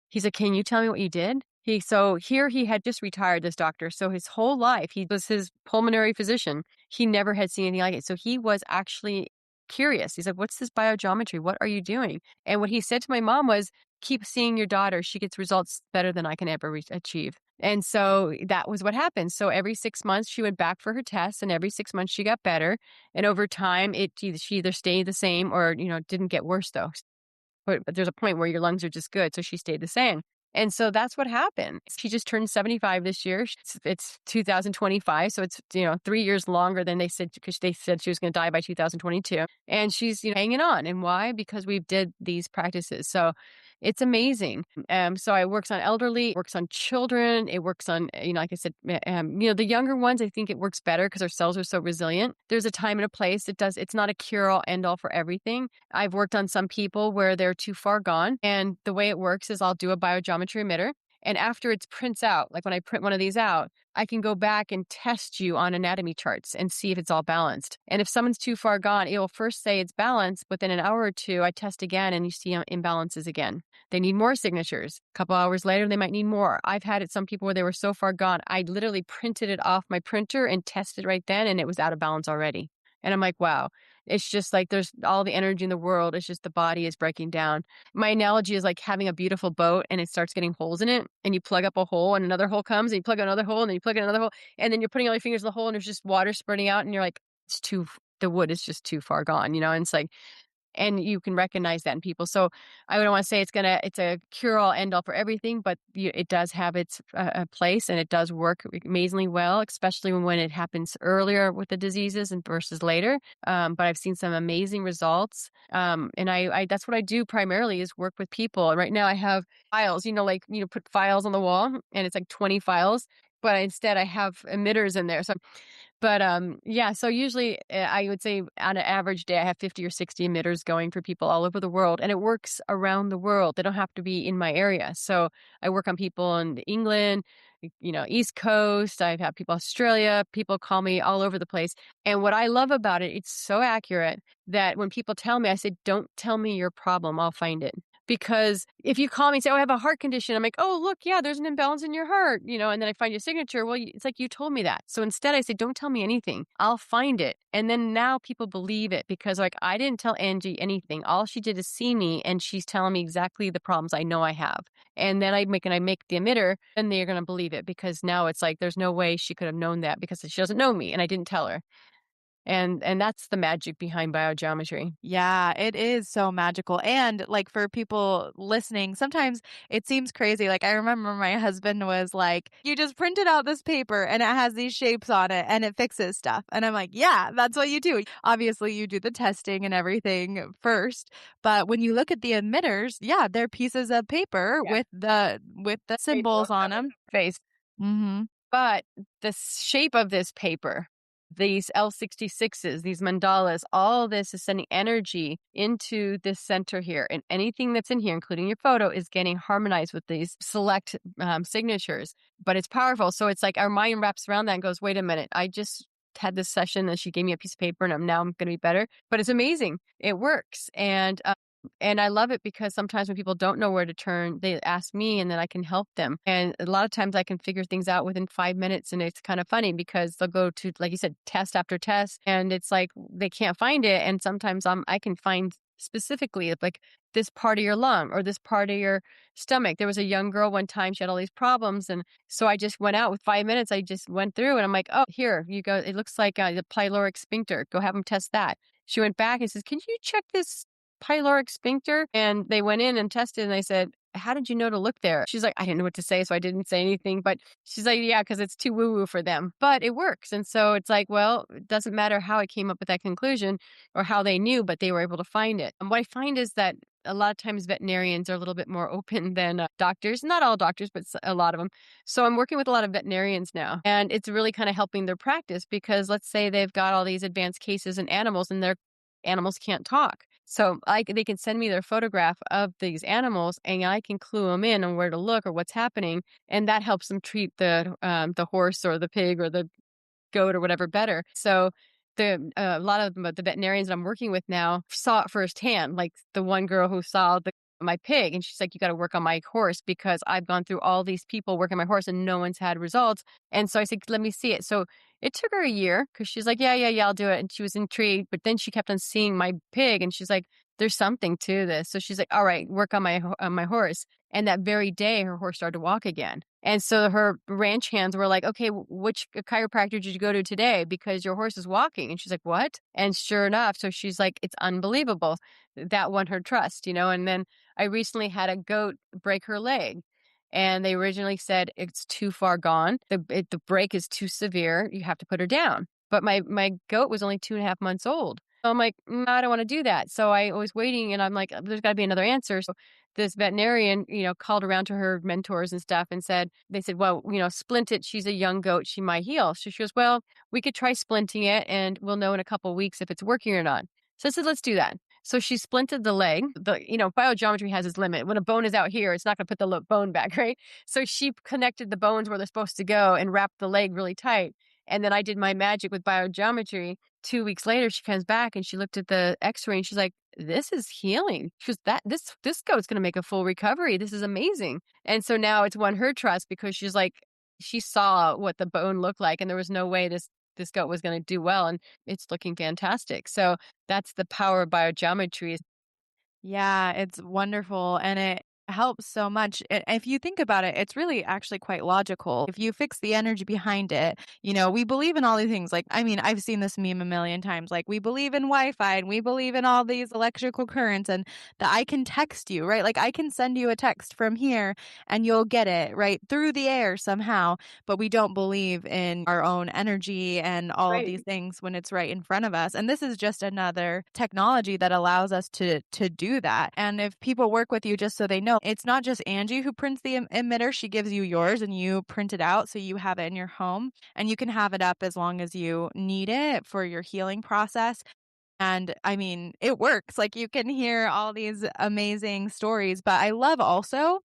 He's like, can you tell me what you did? So here he had just retired, this doctor. So his whole life, he was his pulmonary physician. He never had seen anything like it. So he was actually curious. He's like, what's this biogeometry? What are you doing? And what he said to my mom was, keep seeing your daughter. She gets results better than I can ever achieve. And so that was what happened. So every 6 months she went back for her tests, and every 6 months she got better. And over time, she either stayed the same or, didn't get worse though. But there's a point where your lungs are just good. So she stayed the same. And so that's what happened. She just turned 75 this year. It's 2025. So it's, 3 years longer than they said, because they said she was going to die by 2022. And she's, hanging on. And why? Because we did these practices. So it's amazing. So it works on elderly, it works on children, it works on, like I said, the younger ones, I think it works better because our cells are so resilient. There's a time and a place. It's not a cure-all, end-all for everything. I've worked on some people where they're too far gone. And the way it works is I'll do a biogeometry emitter. And after it prints out, like when I print one of these out, I can go back and test you on anatomy charts and see if it's all balanced. And if someone's too far gone, it will first say it's balanced. Within an hour or two, I test again and you see imbalances again. They need more signatures. A couple hours later, they might need more. I've had it some people where they were so far gone, I literally printed it off my printer and tested right then, and it was out of balance already. And I'm like, wow, it's just like there's all the energy in the world. It's just the body is breaking down. My analogy is like having a beautiful boat and it starts getting holes in it, and you plug up a hole and another hole comes, and you plug another hole and then you plug in another hole, and then you're putting all your fingers in the hole and there's just water spurting out, and you're like, the wood is just too far gone, and it's like, and you can recognize that in people. So I don't want to say it's a cure-all, end-all for everything, but it does have its place, and it does work amazingly well, especially when it happens earlier with the diseases and versus later. But I've seen some amazing results. And I that's what I do primarily, is work with people. And right now I have files, put files on the wall, and it's like 20 files. But instead I have emitters in there. So usually I would say on an average day, I have 50 or 60 emitters going for people all over the world, and it works around the world. They don't have to be in my area. So I work on people in England, East Coast. I've had people Australia, people call me all over the place. And what I love about it, it's so accurate that when people tell me, I say, don't tell me your problem, I'll find it. Because if you call me and say, oh, I have a heart condition, I'm like, oh, look, yeah, there's an imbalance in your heart, and then I find your signature. Well, it's like, you told me that. So instead I say, don't tell me anything. I'll find it. And then now people believe it, because like, I didn't tell Angie anything. All she did is see me, and she's telling me exactly the problems I know I have. And then I make the emitter, and they're going to believe it, because now it's like, there's no way she could have known that, because she doesn't know me and I didn't tell her. And that's the magic behind biogeometry. Yeah, it is so magical. And like, for people listening, sometimes it seems crazy. Like, I remember my husband was like, you just printed out this paper and it has these shapes on it and it fixes stuff. And I'm like, yeah, that's what you do. Obviously, you do the testing and everything first. But when you look at the emitters, yeah, they're pieces of paper with the symbols on them. Face. Mm-hmm. But the shape of this paper, these L66s, these mandalas, all this is sending energy into this center here. And anything that's in here, including your photo, is getting harmonized with these select signatures. But it's powerful. So it's like our mind wraps around that and goes, wait a minute, I just had this session and she gave me a piece of paper, and I'm going to be better. But it's amazing. It works. And I love it, because sometimes when people don't know where to turn, they ask me, and then I can help them. And a lot of times I can figure things out within 5 minutes. And it's kind of funny, because they'll go to, like you said, test after test, and it's like they can't find it. And sometimes I can find specifically like this part of your lung or this part of your stomach. There was a young girl one time, she had all these problems. And so I just went out with 5 minutes. I just went through, and I'm like, oh, here you go. It looks like the pyloric sphincter. Go have them test that. She went back and says, can you check this pyloric sphincter? And they went in and tested, and they said, how did you know to look there? She's like, I didn't know what to say, so I didn't say anything. But she's like, yeah, because it's too woo-woo for them. But it works. And so it's like, well, it doesn't matter how I came up with that conclusion or how they knew, but they were able to find it. And what I find is that a lot of times veterinarians are a little bit more open than doctors. Not all doctors, but a lot of them. So I'm working with a lot of veterinarians now, and it's really kind of helping their practice, because let's say they've got all these advanced cases in animals, and their animals can't talk. So they can send me their photograph of these animals, and I can clue them in on where to look or what's happening. And that helps them treat the horse or the pig or the goat or whatever better. So a lot of the veterinarians that I'm working with now saw it firsthand. Like the one girl who saw the my pig. And she's like, you got to work on my horse because I've gone through all these people working my horse and no one's had results. And so I said, let me see it. So it took her a year because she's like, yeah, I'll do it. And she was intrigued. But then she kept on seeing my pig and she's like, there's something to this. So she's like, all right, work on my horse. And that very day, her horse started to walk again. And so her ranch hands were like, okay, which chiropractor did you go to today? Because your horse is walking. And she's like, what? And sure enough, so she's like, it's unbelievable. That won her trust, And then I recently had a goat break her leg. And they originally said it's too far gone. The break is too severe. You have to put her down. But my goat was only 2.5 months old. So I'm like, I don't want to do that. So I was waiting and I'm like, there's got to be another answer. So this veterinarian, called around to her mentors and stuff and they said, well, splint it. She's a young goat. She might heal. So she goes, well, we could try splinting it and we'll know in a couple of weeks if it's working or not. So I said, let's do that. So she splinted the leg. Biogeometry has its limit. When a bone is out here, it's not going to put the bone back, right? So she connected the bones where they're supposed to go and wrapped the leg really tight. And then I did my magic with biogeometry. 2 weeks later, she comes back and she looked at the x-ray and she's like, this is healing. She goes, this goat's going to make a full recovery. This is amazing. And so now it's won her trust because she's like, she saw what the bone looked like and there was no way this goat was going to do well. And it's looking fantastic. So that's the power of biogeometry. Yeah, it's wonderful. And it helps so much. If you think about it, it's really actually quite logical. If you fix the energy behind it, we believe in all these things. Like, I mean, I've seen this meme a million times. Like, we believe in Wi-Fi and we believe in all these electrical currents and that I can text you, right? Like, I can send you a text from here and you'll get it right through the air somehow. But we don't believe in our own energy and all of these things when it's right in front of us. And this is just another technology that allows us to do that. And if people work with you, just so they know, it's not just Angie who prints the emitter. She gives you yours and you print it out so you have it in your home and you can have it up as long as you need it for your healing process. And I mean, it works. Like, you can hear all these amazing stories, but I love also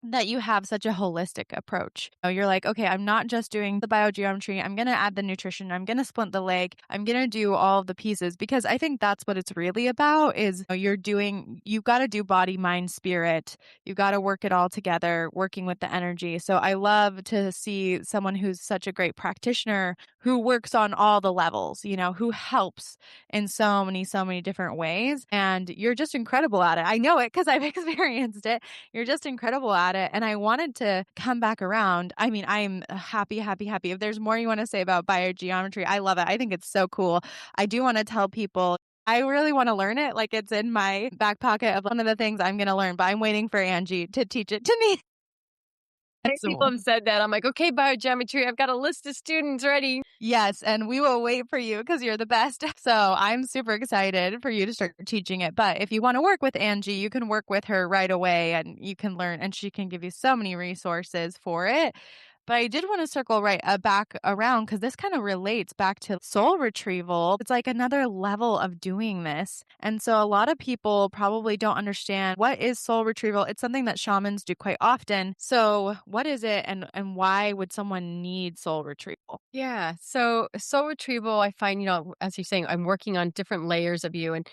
that you have such a holistic approach. You're like, okay, I'm not just doing the biogeometry. I'm going to add the nutrition. I'm going to splint the leg. I'm going to do all of the pieces because I think that's what it's really about is you've got to do body, mind, spirit. You've got to work it all together, working with the energy. So I love to see someone who's such a great practitioner who works on all the levels, who helps in so many different ways. And you're just incredible at it. I know it because I've experienced it. You're just incredible at it. And I wanted to come back around. I mean, I'm happy. If there's more you want to say about biogeometry, I love it. I think it's so cool. I do want to tell people I really want to learn it. Like, it's in my back pocket of one of the things I'm going to learn, but I'm waiting for Angie to teach it to me. People have said that. I'm like, okay, biogeometry, I've got a list of students ready. Yes, and we will wait for you because you're the best. So I'm super excited for you to start teaching it. But if you want to work with Angie, you can work with her right away and you can learn, and she can give you so many resources for it. But I did want to circle back around because this kind of relates back to soul retrieval. It's like another level of doing this. And so a lot of people probably don't understand what is soul retrieval. It's something that shamans do quite often. So what is it and why would someone need soul retrieval? Yeah. So soul retrieval, I find, as you're saying, I'm working on different layers of you. And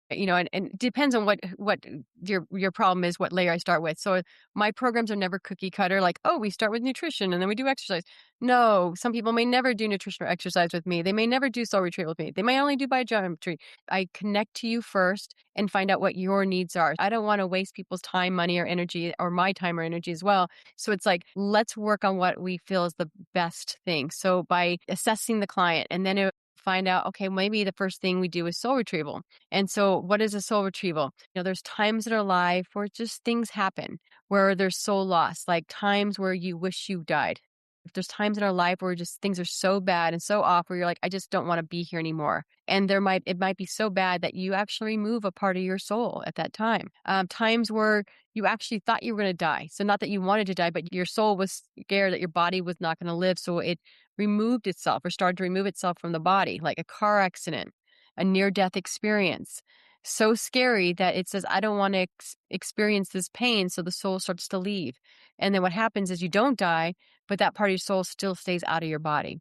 and it depends on what your problem is, what layer I start with. So my programs are never cookie cutter, like, oh, we start with nutrition and then we do exercise. No, some people may never do nutrition or exercise with me. They may never do soul retrieval with me. They may only do biogeometry. I connect to you first and find out what your needs are. I don't want to waste people's time, money, or energy, or my time or energy as well. So it's like, let's work on what we feel is the best thing. So by assessing the client and then find out, okay, maybe the first thing we do is soul retrieval. And so what is a soul retrieval? There's times in our life where just things happen, where there's soul loss, like times where you wish you died. If there's times in our life where just things are so bad and so off where you're like, I just don't want to be here anymore. And it might be so bad that you actually remove a part of your soul at that time. Times where you actually thought you were going to die. So not that you wanted to die, but your soul was scared that your body was not going to live. So it removed itself or started to remove itself from the body, like a car accident, a near-death experience. So scary that it says, I don't want to experience this pain. So the soul starts to leave. And then what happens is you don't die, but that part of your soul still stays out of your body.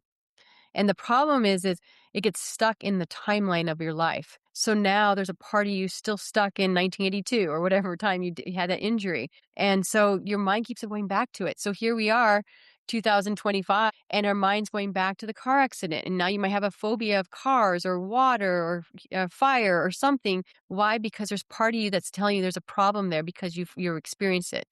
And the problem is it gets stuck in the timeline of your life. So now there's a part of you still stuck in 1982 or whatever time you had that injury. And so your mind keeps going back to it. So here we are, 2025, and our mind's going back to the car accident. And now you might have a phobia of cars or water or fire or something. Why? Because there's part of you that's telling you there's a problem there because you've experienced it.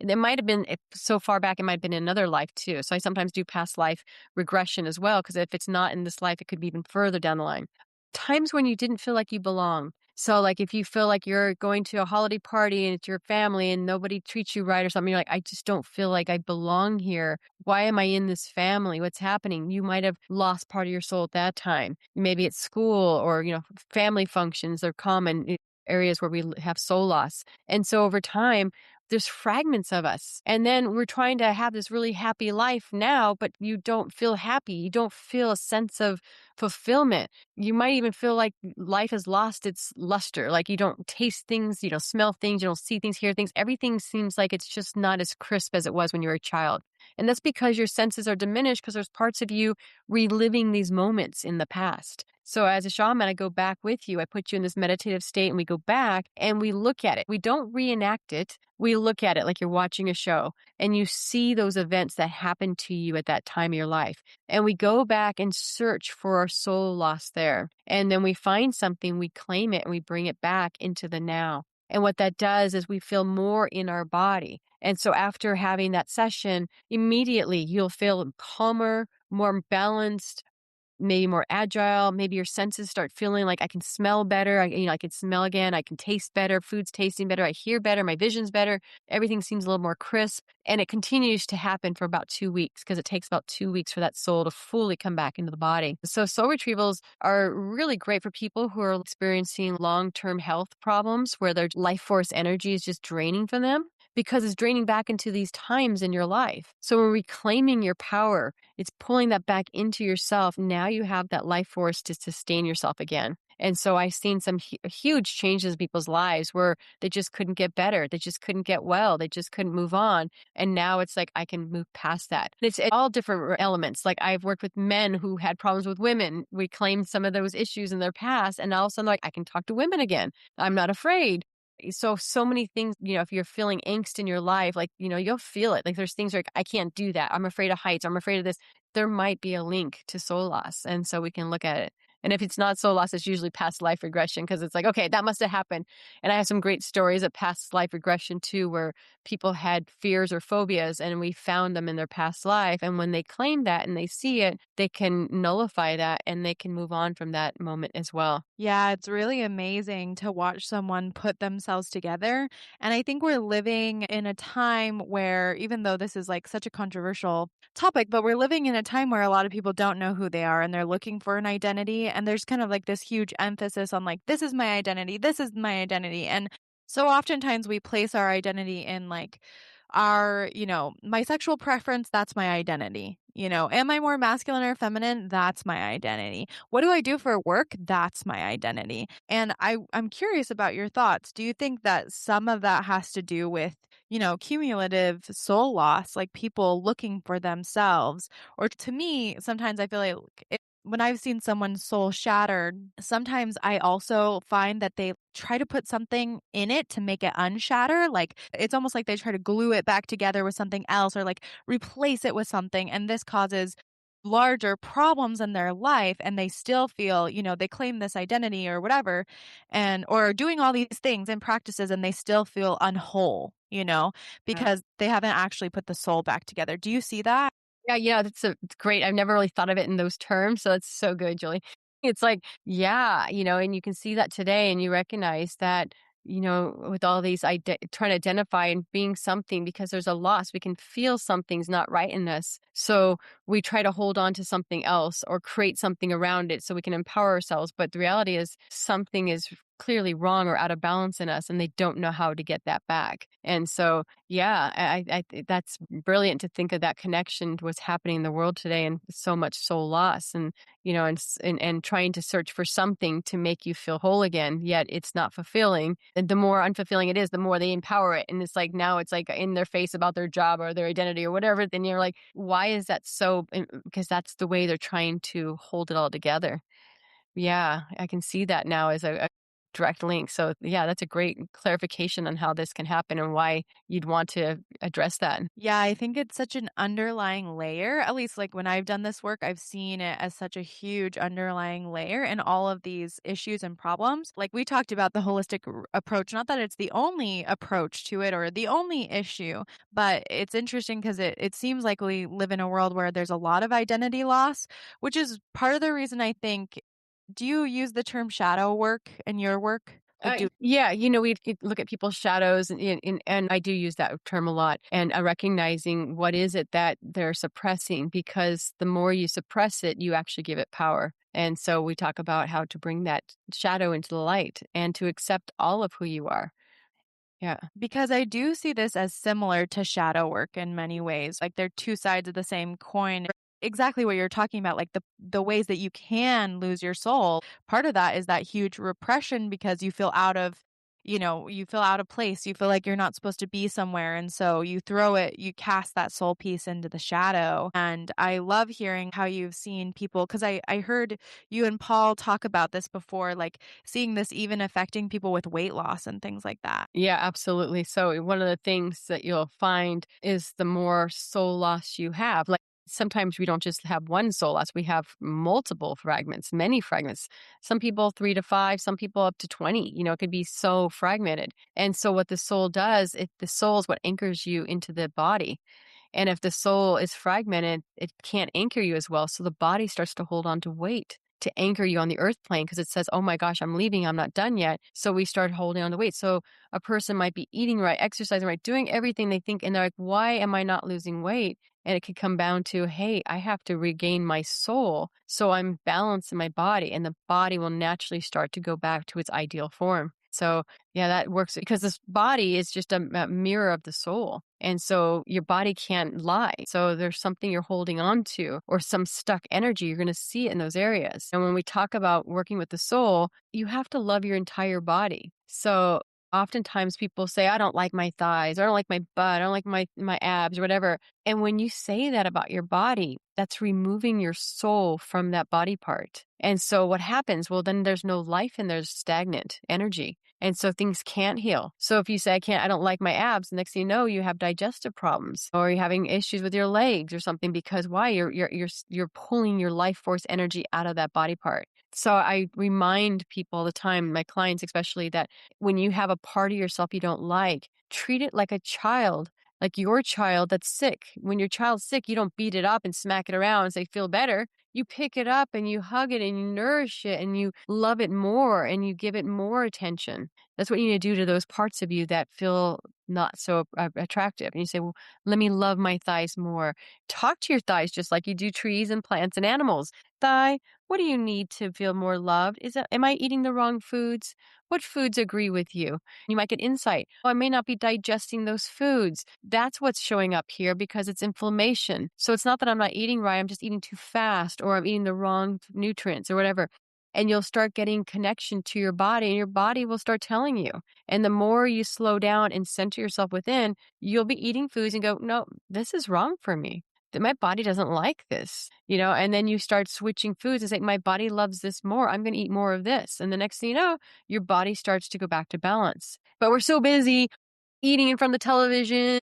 And it might have been, if so far back, it might have been in another life too. So I sometimes do past life regression as well, because if it's not in this life, it could be even further down the line. Times when you didn't feel like you belong. So like if you feel like you're going to a holiday party and it's your family and nobody treats you right or something, you're like, I just don't feel like I belong here. Why am I in this family? What's happening? You might have lost part of your soul at that time. Maybe it's school or, family functions are common areas where we have soul loss. And so over time, there's fragments of us. And then we're trying to have this really happy life now, but you don't feel happy. You don't feel a sense of fulfillment. You might even feel like life has lost its luster. Like you don't taste things, you don't smell things, you don't see things, hear things. Everything seems like it's just not as crisp as it was when you were a child. And that's because your senses are diminished because there's parts of you reliving these moments in the past. So as a shaman, I go back with you. I put you in this meditative state and we go back and we look at it. We don't reenact it. We look at it like you're watching a show and you see those events that happened to you at that time of your life. And we go back and search for our soul lost there. And then we find something, we claim it and we bring it back into the now. And what that does is we feel more in our body. And so after having that session, immediately you'll feel calmer, more balanced, maybe more agile. Maybe your senses start feeling like I can smell better. I can smell again. I can taste better. Food's tasting better. I hear better. My vision's better. Everything seems a little more crisp. And it continues to happen for about 2 weeks because it takes about 2 weeks for that soul to fully come back into the body. So soul retrievals are really great for people who are experiencing long-term health problems where their life force energy is just draining from them, because it's draining back into these times in your life. So when reclaiming your power, it's pulling that back into yourself. Now you have that life force to sustain yourself again. And so I've seen some huge changes in people's lives where they just couldn't get better. They just couldn't get well. They just couldn't move on. And now it's like, I can move past that. And it's all different elements. Like I've worked with men who had problems with women. We claimed some of those issues in their past. And all of a sudden, like, I can talk to women again. I'm not afraid. So many things, if you're feeling angst in your life, like, you'll feel it. Like there's things like, I can't do that. I'm afraid of heights. I'm afraid of this. There might be a link to soul loss. And so we can look at it. And if it's not soul loss, it's usually past life regression because it's like, okay, that must have happened. And I have some great stories of past life regression too, where people had fears or phobias and we found them in their past life. And when they claim that and they see it, they can nullify that and they can move on from that moment as well. Yeah, it's really amazing to watch someone put themselves together. And I think we're living in a time where, even though this is like such a controversial topic, but we're living in a time where a lot of people don't know who they are and they're looking for an identity. And there's kind of like this huge emphasis on like, this is my identity, this is my identity. And so oftentimes we place our identity in like our, my sexual preference, that's my identity. Am I more masculine or feminine? That's my identity. What do I do for work? That's my identity. And I'm curious about your thoughts. Do you think that some of that has to do with, cumulative soul loss, like people looking for themselves? Or to me, sometimes I feel like when I've seen someone's soul shattered, sometimes I also find that they try to put something in it to make it unshatter. Like it's almost like they try to glue it back together with something else or like replace it with something. And this causes larger problems in their life. And they still feel, they claim this identity or whatever, or are doing all these things and practices and they still feel unwhole, because they haven't actually put the soul back together. Do you see that? Yeah, it's great. I've never really thought of it in those terms. So it's so good, Julie. It's like, yeah, and you can see that today and you recognize that, with all these trying to identify and being something because there's a loss, we can feel something's not right in us. So we try to hold on to something else or create something around it so we can empower ourselves. But the reality is something is clearly wrong or out of balance in us and they don't know how to get that back. And so, yeah, I that's brilliant to think of that connection to what's happening in the world today and so much soul loss and, and trying to search for something to make you feel whole again, yet it's not fulfilling. And the more unfulfilling it is, the more they empower it. And it's like, now it's like in their face about their job or their identity or whatever. Then you're like, why is that so so, because that's the way they're trying to hold it all together. Yeah, I can see that now as a direct link. So, yeah, that's a great clarification on how this can happen and why you'd want to address that. Yeah, I think it's such an underlying layer. At least, like when I've done this work, I've seen it as such a huge underlying layer in all of these issues and problems. Like we talked about the holistic approach, not that it's the only approach to it or the only issue, but it's interesting because it seems like we live in a world where there's a lot of identity loss, which is part of the reason I think. Do you use the term shadow work in your work? Like, Yeah, we look at people's shadows, and I do use that term a lot. And recognizing what is it that they're suppressing, because the more you suppress it, you actually give it power. And so we talk about how to bring that shadow into the light and to accept all of who you are. Yeah. Because I do see this as similar to shadow work in many ways. Like they're two sides of the same coin. Exactly what you're talking about, like the ways that you can lose your soul. Part of that is that huge repression because you feel out of, you feel out of place. You feel like you're not supposed to be somewhere. And so you cast that soul piece into the shadow. And I love hearing how you've seen people, because I heard you and Paul talk about this before, like seeing this even affecting people with weight loss and things like that. Yeah, absolutely. So one of the things that you'll find is the more soul loss you have, like sometimes we don't just have one soul loss, we have multiple fragments, many fragments. Some people 3 to 5, some people up to 20, it could be so fragmented. And so what the soul does, the soul is what anchors you into the body. And if the soul is fragmented, it can't anchor you as well. So the body starts to hold on to weight to anchor you on the earth plane, because it says, oh my gosh, I'm leaving, I'm not done yet. So we start holding on to weight. So a person might be eating right, exercising right, doing everything they think, and they're like, why am I not losing weight? And it could come down to, hey, I have to regain my soul. So I'm balanced in my body, and the body will naturally start to go back to its ideal form. So yeah, that works because this body is just a mirror of the soul. And so your body can't lie. So there's something you're holding on to or some stuck energy. You're going to see it in those areas. And when we talk about working with the soul, you have to love your entire body. So oftentimes people say, I don't like my thighs, or I don't like my butt, I don't like my abs or whatever. And when you say that about your body, that's removing your soul from that body part. And so what happens? Well, then there's no life and there's stagnant energy. And so things can't heal. So if you say, I don't like my abs, the next thing you know, you have digestive problems or you're having issues with your legs or something, because why? You're pulling your life force energy out of that body part. So I remind people all the time, my clients especially, that when you have a part of yourself you don't like, treat it like a child, like your child that's sick. When your child's sick, you don't beat it up and smack it around and say, feel better. You pick it up and you hug it and you nourish it and you love it more and you give it more attention. That's what you need to do to those parts of you that feel not so attractive. And you say, well, let me love my thighs more. Talk to your thighs just like you do trees and plants and animals. Thigh, what do you need to feel more loved? Am I eating the wrong foods? What foods agree with you? You might get insight. Oh, I may not be digesting those foods. That's what's showing up here because it's inflammation. So it's not that I'm not eating right. I'm just eating too fast, or I'm eating the wrong nutrients or whatever. And you'll start getting connection to your body, and your body will start telling you. And the more you slow down and center yourself within, you'll be eating foods and go, no, this is wrong for me. That my body doesn't like this, and then you start switching foods and say, my body loves this more. I'm going to eat more of this. And the next thing you know, your body starts to go back to balance. But we're so busy eating in front of the television,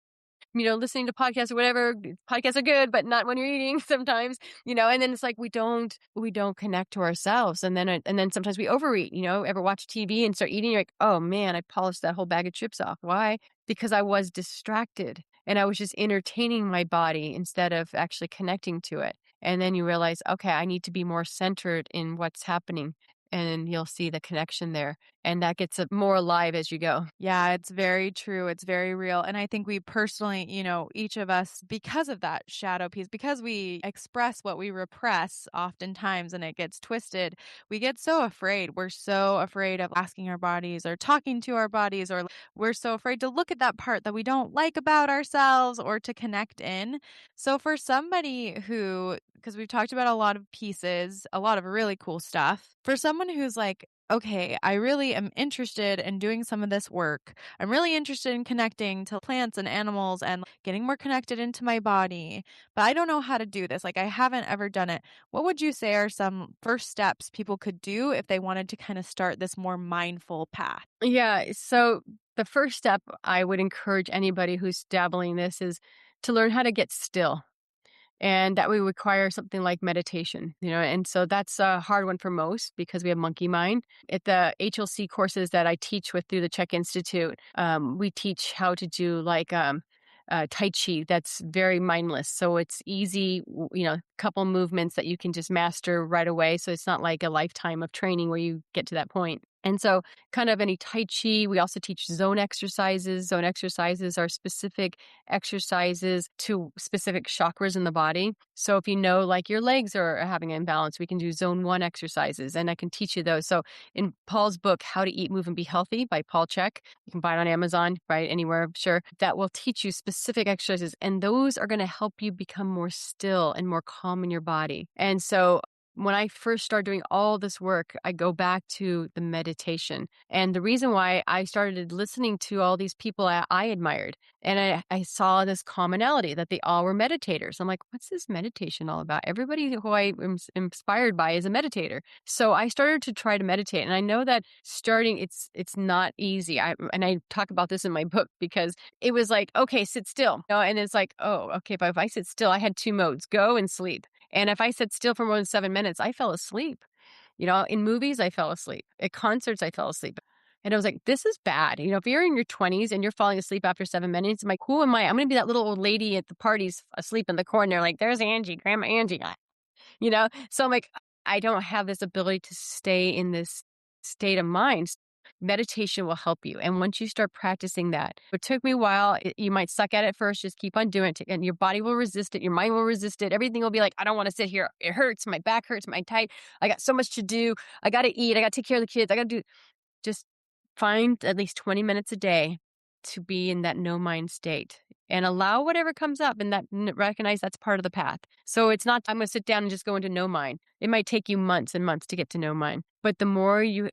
listening to podcasts or whatever. Podcasts are good, but not when you're eating sometimes, and then it's like we don't connect to ourselves. And then sometimes we overeat, ever watch TV and start eating, you're like, oh man, I polished that whole bag of chips off. Why? Because I was distracted and I was just entertaining my body instead of actually connecting to it. And then you realize, okay, I need to be more centered in what's happening. And you'll see the connection there. And that gets more alive as you go. Yeah, it's very true. It's very real. And I think we personally, each of us, because of that shadow piece, because we express what we repress oftentimes and it gets twisted, we get so afraid. We're so afraid of asking our bodies or talking to our bodies, or we're so afraid to look at that part that we don't like about ourselves or to connect in. So for somebody who because we've talked about a lot of pieces, a lot of really cool stuff. For someone who's like, okay, I really am interested in doing some of this work. I'm really interested in connecting to plants and animals and getting more connected into my body, but I don't know how to do this. Like, I haven't ever done it. What would you say are some first steps people could do if they wanted to kind of start this more mindful path? Yeah. So the first step I would encourage anybody who's dabbling in this is to learn how to get still. And that would require something like meditation, and so that's a hard one for most because we have monkey mind. At the HLC courses that I teach with through the Chek Institute, we teach how to do like Tai Chi that's very mindless. So it's easy, couple movements that you can just master right away. So it's not like a lifetime of training where you get to that point. And so kind of any Tai Chi, we also teach zone exercises. Zone exercises are specific exercises to specific chakras in the body. So if you know like your legs are having an imbalance, we can do zone 1 exercises and I can teach you those. So in Paul's book, How to Eat, Move, and Be Healthy by Paul Chek, you can buy it on Amazon, buy it anywhere, I'm sure, that will teach you specific exercises. And those are going to help you become more still and more calm in your body. And so when I first started doing all this work, I go back to the meditation. And the reason why I started listening to all these people I admired, and I saw this commonality that they all were meditators. I'm like, what's this meditation all about? Everybody who I am inspired by is a meditator. So I started to try to meditate. And I know that starting, it's not easy. And I talk about this in my book because it was like, okay, sit still. And it's like, oh, okay, but if I sit still, I had 2 modes, go and sleep. And if I sat still for more than 7 minutes, I fell asleep. In movies, I fell asleep. At concerts, I fell asleep. And I was like, this is bad. If you're in your 20s and you're falling asleep after 7 minutes, I'm like, who am I? I'm going to be that little old lady at the parties asleep in the corner. Like, there's Angie, Grandma Angie. So I'm like, I don't have this ability to stay in this state of mind. Meditation will help you. And once you start practicing that, it took me a while. You might suck at it first, just keep on doing it. And your body will resist it. Your mind will resist it. Everything will be like, I don't want to sit here. It hurts. My back hurts. My tight. I got so much to do. I got to eat. I got to take care of the kids. I got to do. Just find at least 20 minutes a day to be in that no mind state and allow whatever comes up and recognize that's part of the path. So it's not, I'm going to sit down and just go into no mind. It might take you months and months to get to no mind. But the more you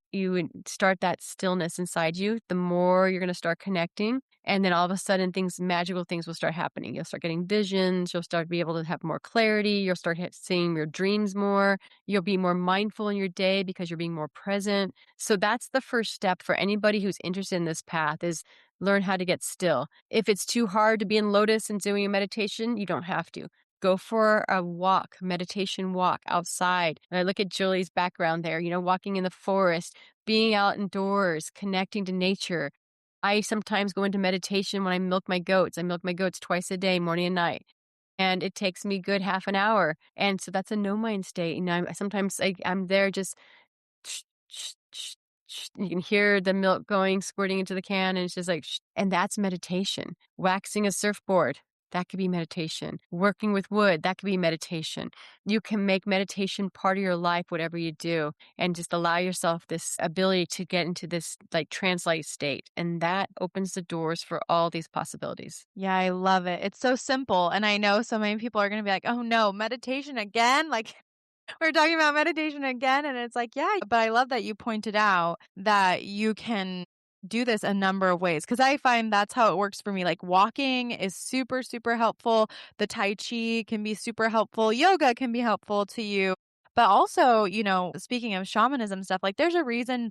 start that stillness inside you, the more you're going to start connecting. And then all of a sudden magical things will start happening. You'll start getting visions. You'll start to be able to have more clarity. You'll start seeing your dreams more. You'll be more mindful in your day because you're being more present. So that's the first step for anybody who's interested in this path is learn how to get still. If it's too hard to be in lotus and doing a meditation, you don't have to. Go for a walk, meditation walk outside. And I look at Julie's background there, walking in the forest, being out indoors, connecting to nature. I sometimes go into meditation when I milk my goats. I milk my goats twice a day, morning and night. And it takes me good half an hour. And so that's a no mind state. Sometimes I'm there just, you can hear the milk going, squirting into the can. And it's just like, and that's meditation. Waxing a surfboard. That could be meditation. Working with wood, that could be meditation. You can make meditation part of your life, whatever you do, and just allow yourself this ability to get into this like translate state. And that opens the doors for all these possibilities. Yeah, I love it. It's so simple. And I know so many people are going to be like, oh no, meditation again? Like, we're talking about meditation again. And it's like, yeah, but I love that you pointed out that you can do this a number of ways because I find that's how it works for me. Like walking is super, super helpful. The Tai Chi can be super helpful. Yoga can be helpful to you. But also, speaking of shamanism stuff, like there's a reason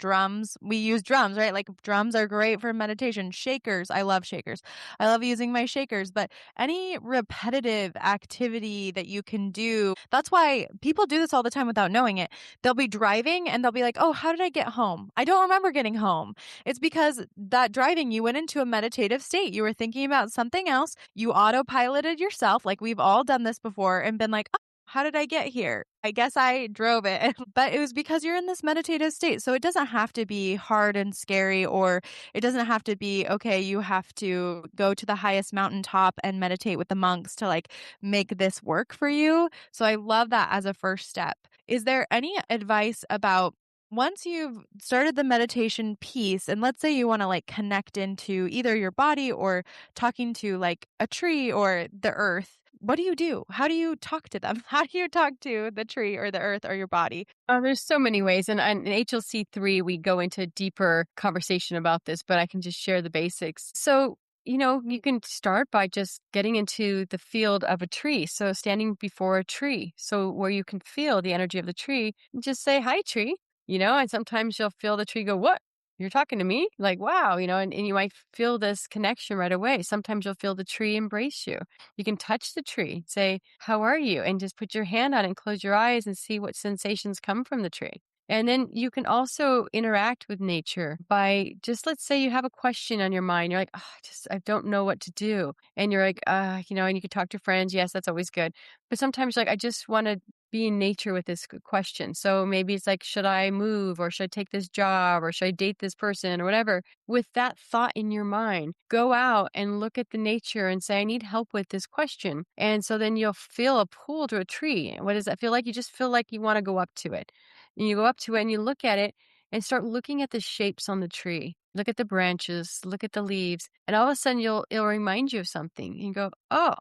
we use drums, right? Like drums are great for meditation. Shakers, I love shakers. I love using my shakers, but any repetitive activity that you can do, that's why people do this all the time without knowing it. They'll be driving and they'll be like, oh, how did I get home? I don't remember getting home. It's because that driving, you went into a meditative state. You were thinking about something else. You autopiloted yourself. Like we've all done this before and been like, oh, how did I get here? I guess I drove it, but it was because you're in this meditative state. So it doesn't have to be hard and scary, or it doesn't have to be, okay, you have to go to the highest mountaintop and meditate with the monks to like make this work for you. So I love that as a first step. Is there any advice about once you've started the meditation piece, and let's say you want to like connect into either your body or talking to like a tree or the earth, what do you do? How do you talk to them? How do you talk to the tree or the earth or your body? There's so many ways. And in HLC3, we go into deeper conversation about this, but I can just share the basics. So, you can start by just getting into the field of a tree. So, standing before a tree. So, where you can feel the energy of the tree, just say, hi, tree, and sometimes you'll feel the tree go, what? You're talking to me? Like, wow, and you might feel this connection right away. Sometimes you'll feel the tree embrace you. You can touch the tree, say, how are you? And just put your hand on it and close your eyes and see what sensations come from the tree. And then you can also interact with nature by just, let's say you have a question on your mind. You're like, oh, I don't know what to do. And you're like, and you can talk to friends. Yes, that's always good. But sometimes you're like, I just want to be in nature with this question. So maybe it's like, should I move or should I take this job or should I date this person or whatever? With that thought in your mind, go out and look at the nature and say, I need help with this question. And so then you'll feel a pull to a tree. What does that feel like? You just feel like you want to go up to it. And you go up to it and you look at it and start looking at the shapes on the tree. Look at the branches, look at the leaves, and all of a sudden it'll remind you of something. And you go, oh,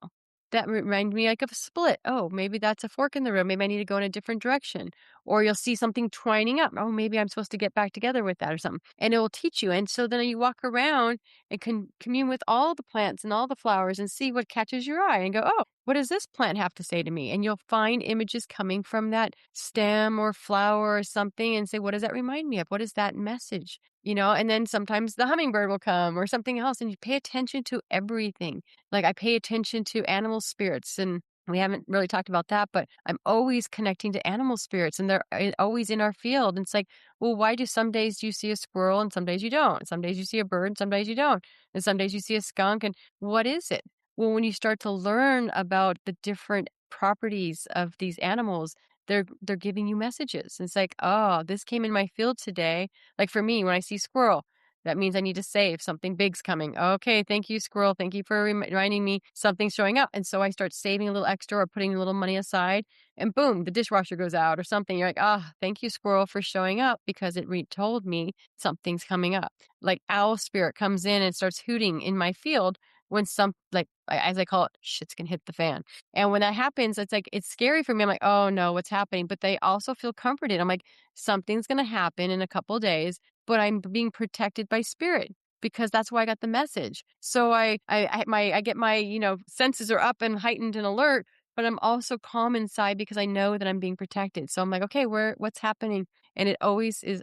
that reminded me like of a split. Oh, maybe that's a fork in the road. Maybe I need to go in a different direction. Or you'll see something twining up. Oh, maybe I'm supposed to get back together with that or something. And it will teach you. And so then you walk around and can commune with all the plants and all the flowers and see what catches your eye and go, oh, what does this plant have to say to me? And you'll find images coming from that stem or flower or something and say, what does that remind me of? What is that message? And then sometimes the hummingbird will come or something else. And you pay attention to everything. Like I pay attention to animal spirits, and we haven't really talked about that, but I'm always connecting to animal spirits and they're always in our field. And it's like, well, why do some days you see a squirrel and some days you don't? Some days you see a bird, and some days you don't. And some days you see a skunk. And what is it? Well, when you start to learn about the different properties of these animals, they're giving you messages. It's like, oh, this came in my field today. Like for me, when I see squirrel, that means I need to save. Something big's coming. Okay, thank you, squirrel. Thank you for reminding me something's showing up. And so I start saving a little extra or putting a little money aside, and boom, the dishwasher goes out or something. You're like, thank you, squirrel, for showing up because it told me something's coming up. Like owl spirit comes in and starts hooting in my field when as I call it, shit's gonna hit the fan. And when that happens, it's like, it's scary for me. I'm like, oh no, what's happening? But they also feel comforted. I'm like, something's gonna happen in a couple of days, but I'm being protected by spirit because that's why I got the message. So I get my, senses are up and heightened and alert, but I'm also calm inside because I know that I'm being protected. So I'm like, okay, what's happening? And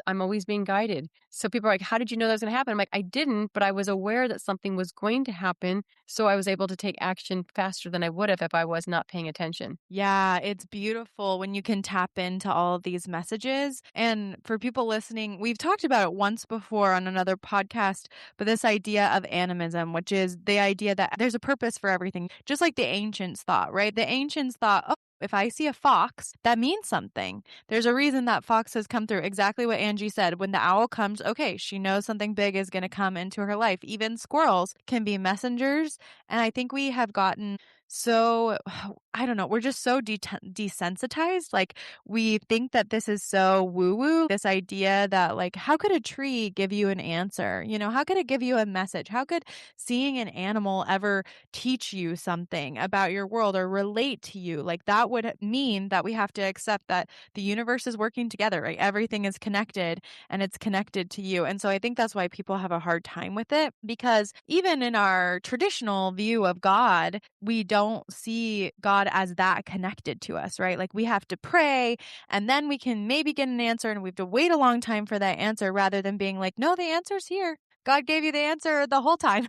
I'm always being guided. So people are like, how did you know that was going to happen? I'm like, I didn't, but I was aware that something was going to happen. So I was able to take action faster than I would have if I was not paying attention. Yeah, it's beautiful when you can tap into all of these messages. And for people listening, we've talked about it once before on another podcast, but this idea of animism, which is the idea that there's a purpose for everything, just like the ancients thought, right? The ancients thought, oh, if I see a fox, that means something. There's a reason that fox has come through. Exactly what Angie said. When the owl comes, okay, she knows something big is going to come into her life. Even squirrels can be messengers. And I think we have gotten so, I don't know, we're just so desensitized. Like we think that this is so woo-woo, this idea that like, how could a tree give you an answer? How could it give you a message? How could seeing an animal ever teach you something about your world or relate to you? Like that would mean that we have to accept that the universe is working together, right? Everything is connected and it's connected to you. And so I think that's why people have a hard time with it, because even in our traditional view of God, we don't see God as that connected to us, right? Like we have to pray and then we can maybe get an answer, and we have to wait a long time for that answer rather than being like, no, the answer's here. God gave you the answer the whole time.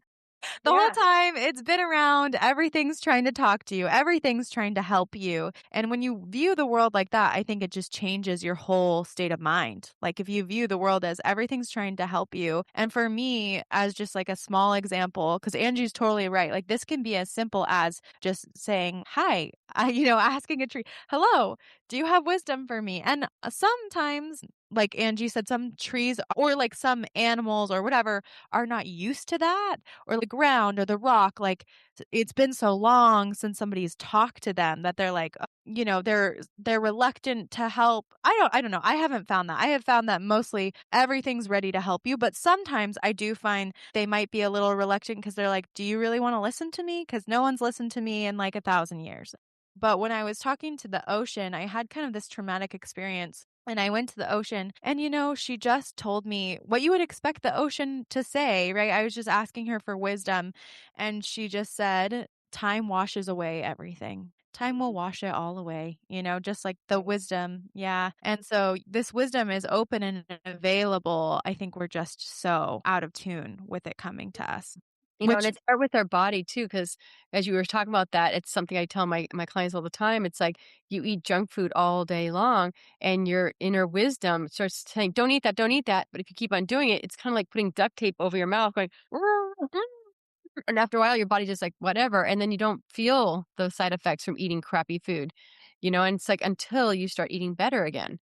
The whole time it's been around. Everything's trying to talk to you. Everything's trying to help you. And when you view the world like that, I think it just changes your whole state of mind. Like if you view the world as everything's trying to help you. And for me, as just like a small example, because Angie's totally right. Like this can be as simple as just saying, hi, asking a tree, hello, do you have wisdom for me? And sometimes like Angie said, some trees or like some animals or whatever are not used to that, or the ground or the rock. Like it's been so long since somebody's talked to them that they're like, they're reluctant to help. I don't know. I haven't found that. I have found that mostly everything's ready to help you. But sometimes I do find they might be a little reluctant because they're like, do you really want to listen to me? Because no one's listened to me in like 1,000 years. But when I was talking to the ocean, I had kind of this traumatic experience. And I went to the ocean and, she just told me what you would expect the ocean to say, right? I was just asking her for wisdom. And she just said, time washes away everything. Time will wash it all away, just like the wisdom. Yeah. And so this wisdom is open and available. I think we're just so out of tune with it coming to us. And it's start with our body too, because as you were talking about that, it's something I tell my clients all the time. It's like you eat junk food all day long and your inner wisdom starts saying, don't eat that, don't eat that. But if you keep on doing it, it's kind of like putting duct tape over your mouth going, and after a while, your body just like, whatever. And then you don't feel those side effects from eating crappy food, and it's like until you start eating better again.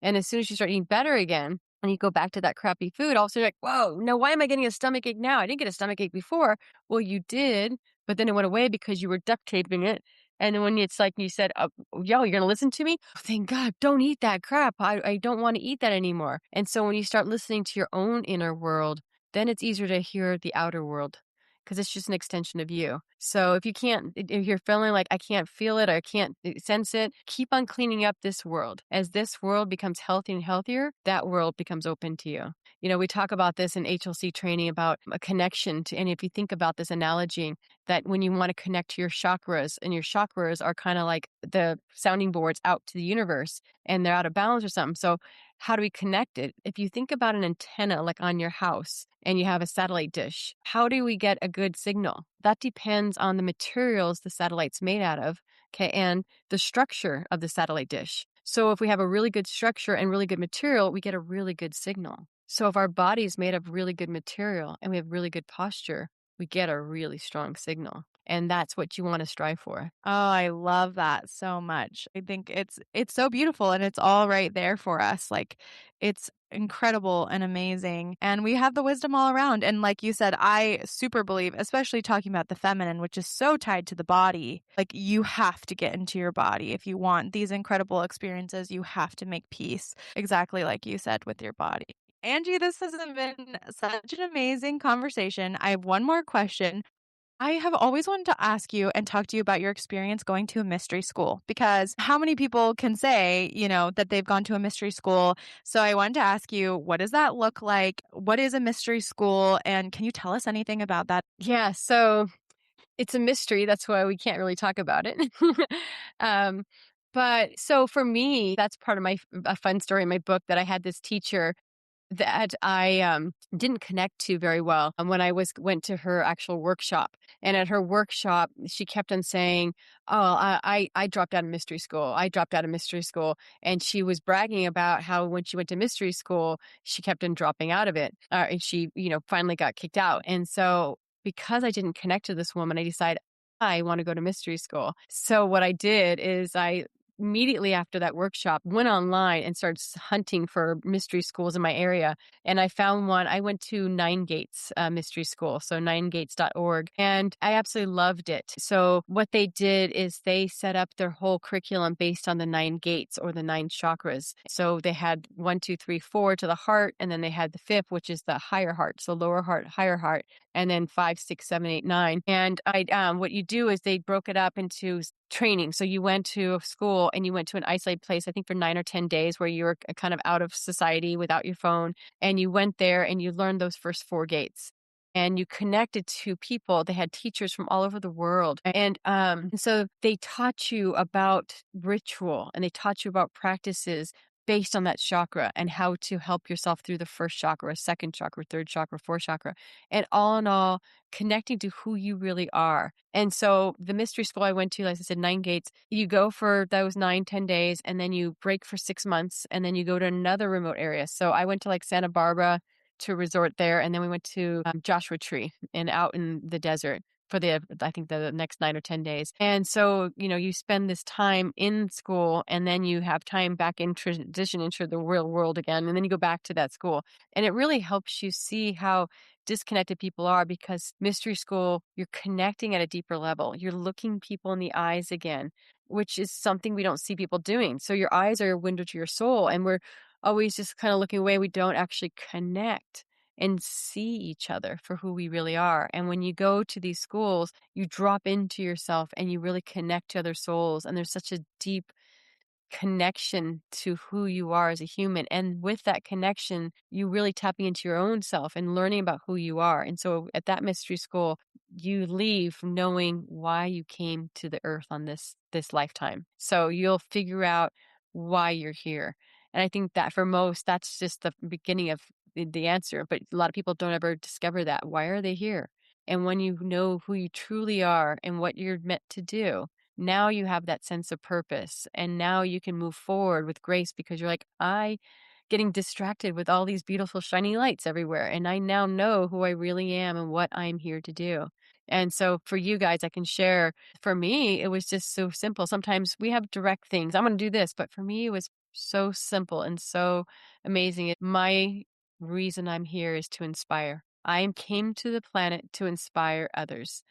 And as soon as you start eating better again, and you go back to that crappy food, all of a sudden you're like, whoa, now why am I getting a stomach ache now? I didn't get a stomach ache before. Well, you did, but then it went away because you were duct taping it. And then when it's like you said, yo, you're going to listen to me? Oh, thank God, don't eat that crap. I don't want to eat that anymore. And so when you start listening to your own inner world, then it's easier to hear the outer world because it's just an extension of you. So if you're feeling like I can't feel it or I can't sense it, keep on cleaning up this world. As this world becomes healthier and healthier, that world becomes open to you. We talk about this in HLC training about a connection to, and if you think about this analogy, that when you want to connect to your chakras, and your chakras are kind of like the sounding boards out to the universe and they're out of balance or something. So how do we connect it? If you think about an antenna like on your house and you have a satellite dish, how do we get a good signal? That depends on the materials the satellite's made out of, okay, and the structure of the satellite dish. So if we have a really good structure and really good material, we get a really good signal. So if our body is made of really good material and we have really good posture, we get a really strong signal. And that's what you want to strive for. Oh, I love that so much. I think it's so beautiful and it's all right there for us. Like it's incredible and amazing. And we have the wisdom all around. And like you said, I super believe, especially talking about the feminine, which is so tied to the body. Like you have to get into your body. If you want these incredible experiences, you have to make peace, exactly like you said, with your body. Angie, this has been such an amazing conversation. I have one more question. I have always wanted to ask you and talk to you about your experience going to a mystery school, because how many people can say, that they've gone to a mystery school? So I wanted to ask you, what does that look like? What is a mystery school? And can you tell us anything about that? Yeah, so it's a mystery. That's why we can't really talk about it. But so for me, that's part of a fun story in my book, that I had this teacher that I didn't connect to very well when I went to her actual workshop. And at her workshop, she kept on saying, "Oh, I dropped out of mystery school. I dropped out of mystery school." And she was bragging about how when she went to mystery school, she kept on dropping out of it, and she, finally got kicked out. And so because I didn't connect to this woman, I decided I want to go to mystery school. So what I did is I immediately after that workshop went online and started hunting for mystery schools in my area. And I found one. I went to Nine Gates Mystery School, so ninegates.org, and I absolutely loved it. So what they did is they set up their whole curriculum based on the 9 gates or the 9 chakras. So they had 1, 2, 3, 4 to the heart, and then they had the 5th, which is the higher heart. So lower heart, higher heart, and then 5, 6, 7, 8, 9. And what you do is they broke it up into training. So you went to a school and you went to an isolated place, I think for 9 or 10 days, where you were kind of out of society without your phone. And you went there and you learned those first 4 gates. And you connected to people. They had teachers from all over the world. And so they taught you about ritual and they taught you about practices based on that chakra and how to help yourself through the first chakra, second chakra, third chakra, fourth chakra. And all in all, connecting to who you really are. And so the mystery school I went to, like I said, 9 gates, you go for those 9, 10 days, and then you break for 6 months, and then you go to another remote area. So I went to like Santa Barbara to resort there, and then we went to Joshua Tree and out in the desert. for I think the next 9 or 10 days. And so, you spend this time in school and then you have time back in transition into the real world again. And then you go back to that school. And it really helps you see how disconnected people are, because mystery school, you're connecting at a deeper level. You're looking people in the eyes again, which is something we don't see people doing. So your eyes are a window to your soul, and we're always just kind of looking away. We don't actually connect and see each other for who we really are. And when you go to these schools, you drop into yourself and you really connect to other souls. And there's such a deep connection to who you are as a human. And with that connection, you really tapping into your own self and learning about who you are. And so at that mystery school, you leave knowing why you came to the earth on this lifetime. So you'll figure out why you're here. And I think that for most, that's just the beginning of the answer. But a lot of people don't ever discover that. Why are they here? And when you know who you truly are and what you're meant to do, now you have that sense of purpose, and now you can move forward with grace, because you're like, getting distracted with all these beautiful shiny lights everywhere. And I now know who I really am and what I'm here to do. And so for you guys, I can share, for me, it was just so simple. Sometimes we have direct things. I'm going to do this, but for me, it was so simple and so amazing. My reason I'm here is to inspire. I came to the planet to inspire others.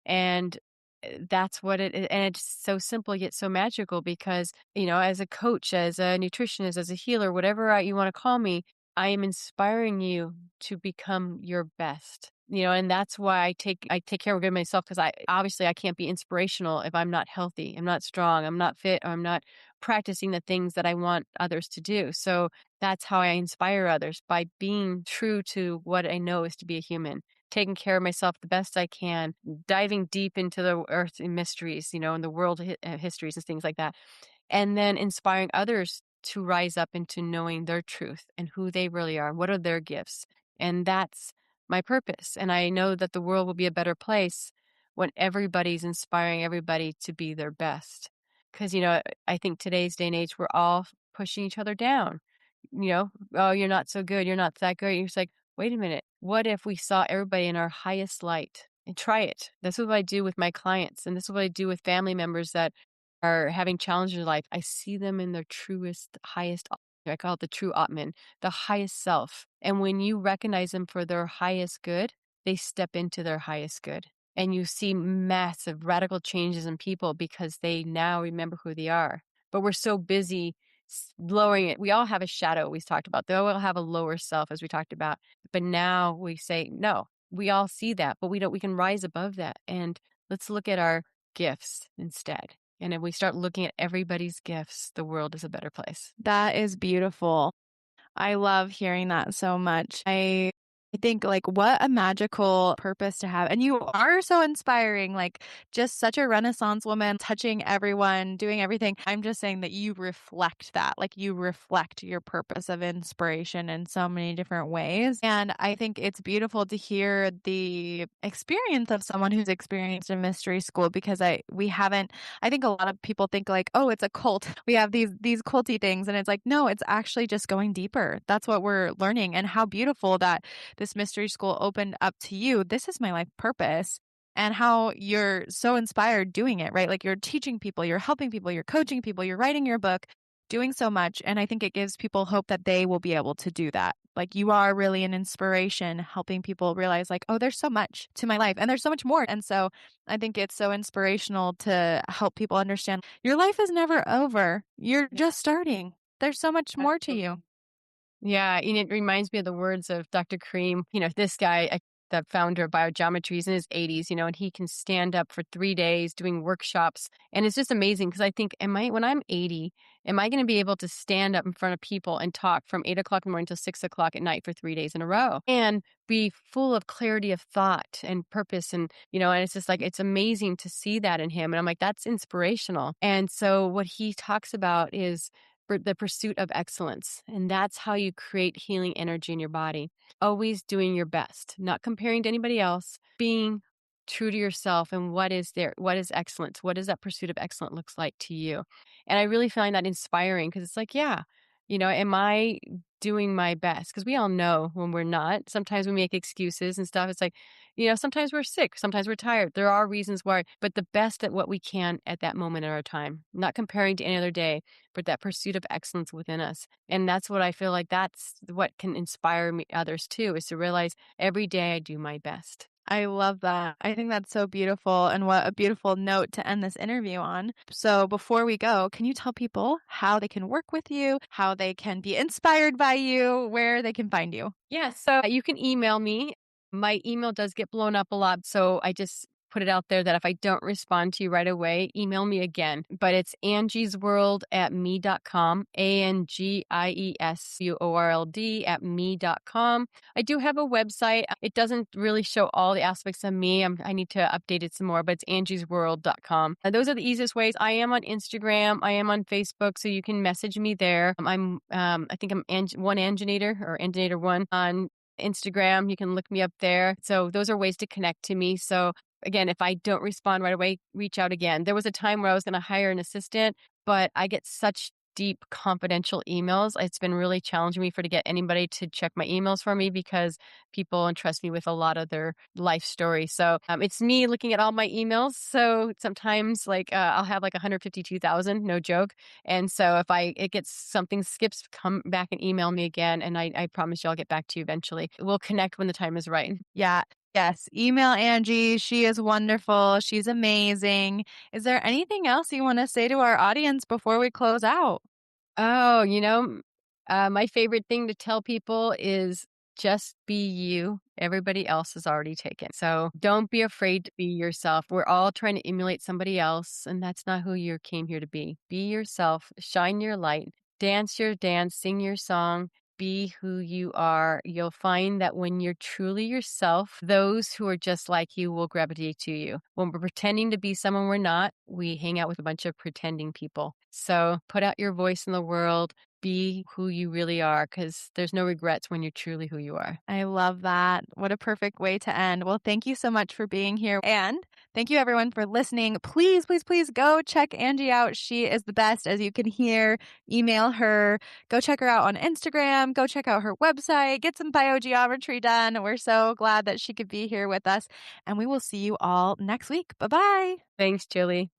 And that's what it is. And it's so simple yet so magical, because, as a coach, as a nutritionist, as a healer, whatever you want to call me, I am inspiring you to become your best. And that's why I take care of myself, because I can't be inspirational if I'm not healthy, I'm not strong, I'm not fit, or I'm not practicing the things that I want others to do. So that's how I inspire others, by being true to what I know is to be a human, taking care of myself the best I can, diving deep into the earth and mysteries, and the world histories and things like that. And then inspiring others to rise up into knowing their truth and who they really are. What are their gifts? And that's my purpose. And I know that the world will be a better place when everybody's inspiring everybody to be their best. Because, I think today's day and age, we're all pushing each other down. Oh, you're not so good. You're not that good. You're just like, wait a minute. What if we saw everybody in our highest light? And try it. This is what I do with my clients. And this is what I do with family members that are having challenges in life. I see them in their truest, highest, I call it the true Atman, the highest self. And when you recognize them for their highest good, they step into their highest good. And you see massive radical changes in people, because they now remember who they are. But we're so busy lowering it. We all have a shadow, we talked about. They all have a lower self, as we talked about. But now we say, no, we all see that, but we can rise above that. And let's look at our gifts instead. And if we start looking at everybody's gifts, the world is a better place. That is beautiful. I love hearing that so much. I think, like, what a magical purpose to have. And you are so inspiring, like, just such a Renaissance woman, touching everyone, doing everything. I'm just saying that you reflect that, like, you reflect your purpose of inspiration in so many different ways. And I think it's beautiful to hear the experience of someone who's experienced a mystery school, because I think a lot of people think, like, oh, it's a cult. We have these culty things. And it's like, no, it's actually just going deeper. That's what we're learning. And how beautiful that this mystery school opened up to you. This is my life purpose. And how you're so inspired doing it, right? Like, you're teaching people, you're helping people, you're coaching people, you're writing your book, doing so much. And I think it gives people hope that they will be able to do that. Like, you are really an inspiration, helping people realize, like, oh, there's so much to my life and there's so much more. And so I think it's so inspirational to help people understand your life is never over. You're just starting. There's so much more to you. Yeah, and it reminds me of the words of Dr. Kareem. This guy, the founder of Biogeometry, is in his 80s, and he can stand up for 3 days doing workshops. And it's just amazing, because I think, when I'm 80, am I going to be able to stand up in front of people and talk from 8 o'clock in the morning till 6 o'clock at night for 3 days in a row, and be full of clarity of thought and purpose? And, and it's just like, it's amazing to see that in him. And I'm like, that's inspirational. And so what he talks about is the pursuit of excellence. And that's how you create healing energy in your body. Always doing your best, not comparing to anybody else, being true to yourself. And what is excellence? What does that pursuit of excellence looks like to you? And I really find that inspiring, because it's like, yeah, Am I doing my best? Because we all know when we're not. Sometimes we make excuses and stuff. It's like, sometimes we're sick, sometimes we're tired. There are reasons why, but the best at what we can at that moment in our time, not comparing to any other day, but that pursuit of excellence within us. And that's what I feel like that's what can inspire me, others too, is to realize every day I do my best. I love that. I think that's so beautiful, and what a beautiful note to end this interview on. So before we go, can you tell people how they can work with you, how they can be inspired by you, where they can find you? Yeah, so you can email me. My email does get blown up a lot, so I just put it out there that if I don't respond to you right away, email me again. But it's angiesworld@me.com, ANGIESWORLD@me.com. I do have a website. It doesn't really show all the aspects of me. I need to update it some more, but it's angiesworld.com. And those are the easiest ways. I am on Instagram. I am on Facebook, so you can message me there. I think I'm one Anginator or Anginator one on Instagram. You can look me up there. So those are ways to connect to me. So again, if I don't respond right away, reach out again. There was a time where I was going to hire an assistant, but I get such deep confidential emails. It's been really challenging me to get anybody to check my emails for me because people entrust me with a lot of their life story. So it's me looking at all my emails. So sometimes I'll have 152,000, no joke. And so if it gets something skips, come back and email me again. And I promise you I'll get back to you eventually. We'll connect when the time is right. Yeah. Yes, email Angie. She is wonderful. She's amazing. Is there anything else you want to say to our audience before we close out? Oh, my favorite thing to tell people is just be you. Everybody else is already taken. So don't be afraid to be yourself. We're all trying to emulate somebody else, and that's not who you came here to be. Be yourself, shine your light, dance your dance, sing your song. Be who you are. You'll find that when you're truly yourself, those who are just like you will gravitate to you. When we're pretending to be someone we're not, we hang out with a bunch of pretending people. So put out your voice in the world. Be who you really are, because there's no regrets when you're truly who you are. I love that. What a perfect way to end. Well, thank you so much for being here. And thank you everyone for listening. Please, please, please go check Angie out. She is the best, as you can hear. Email her. Go check her out on Instagram. Go check out her website. Get some biogeometry done. We're so glad that she could be here with us. And we will see you all next week. Bye-bye. Thanks, Julie.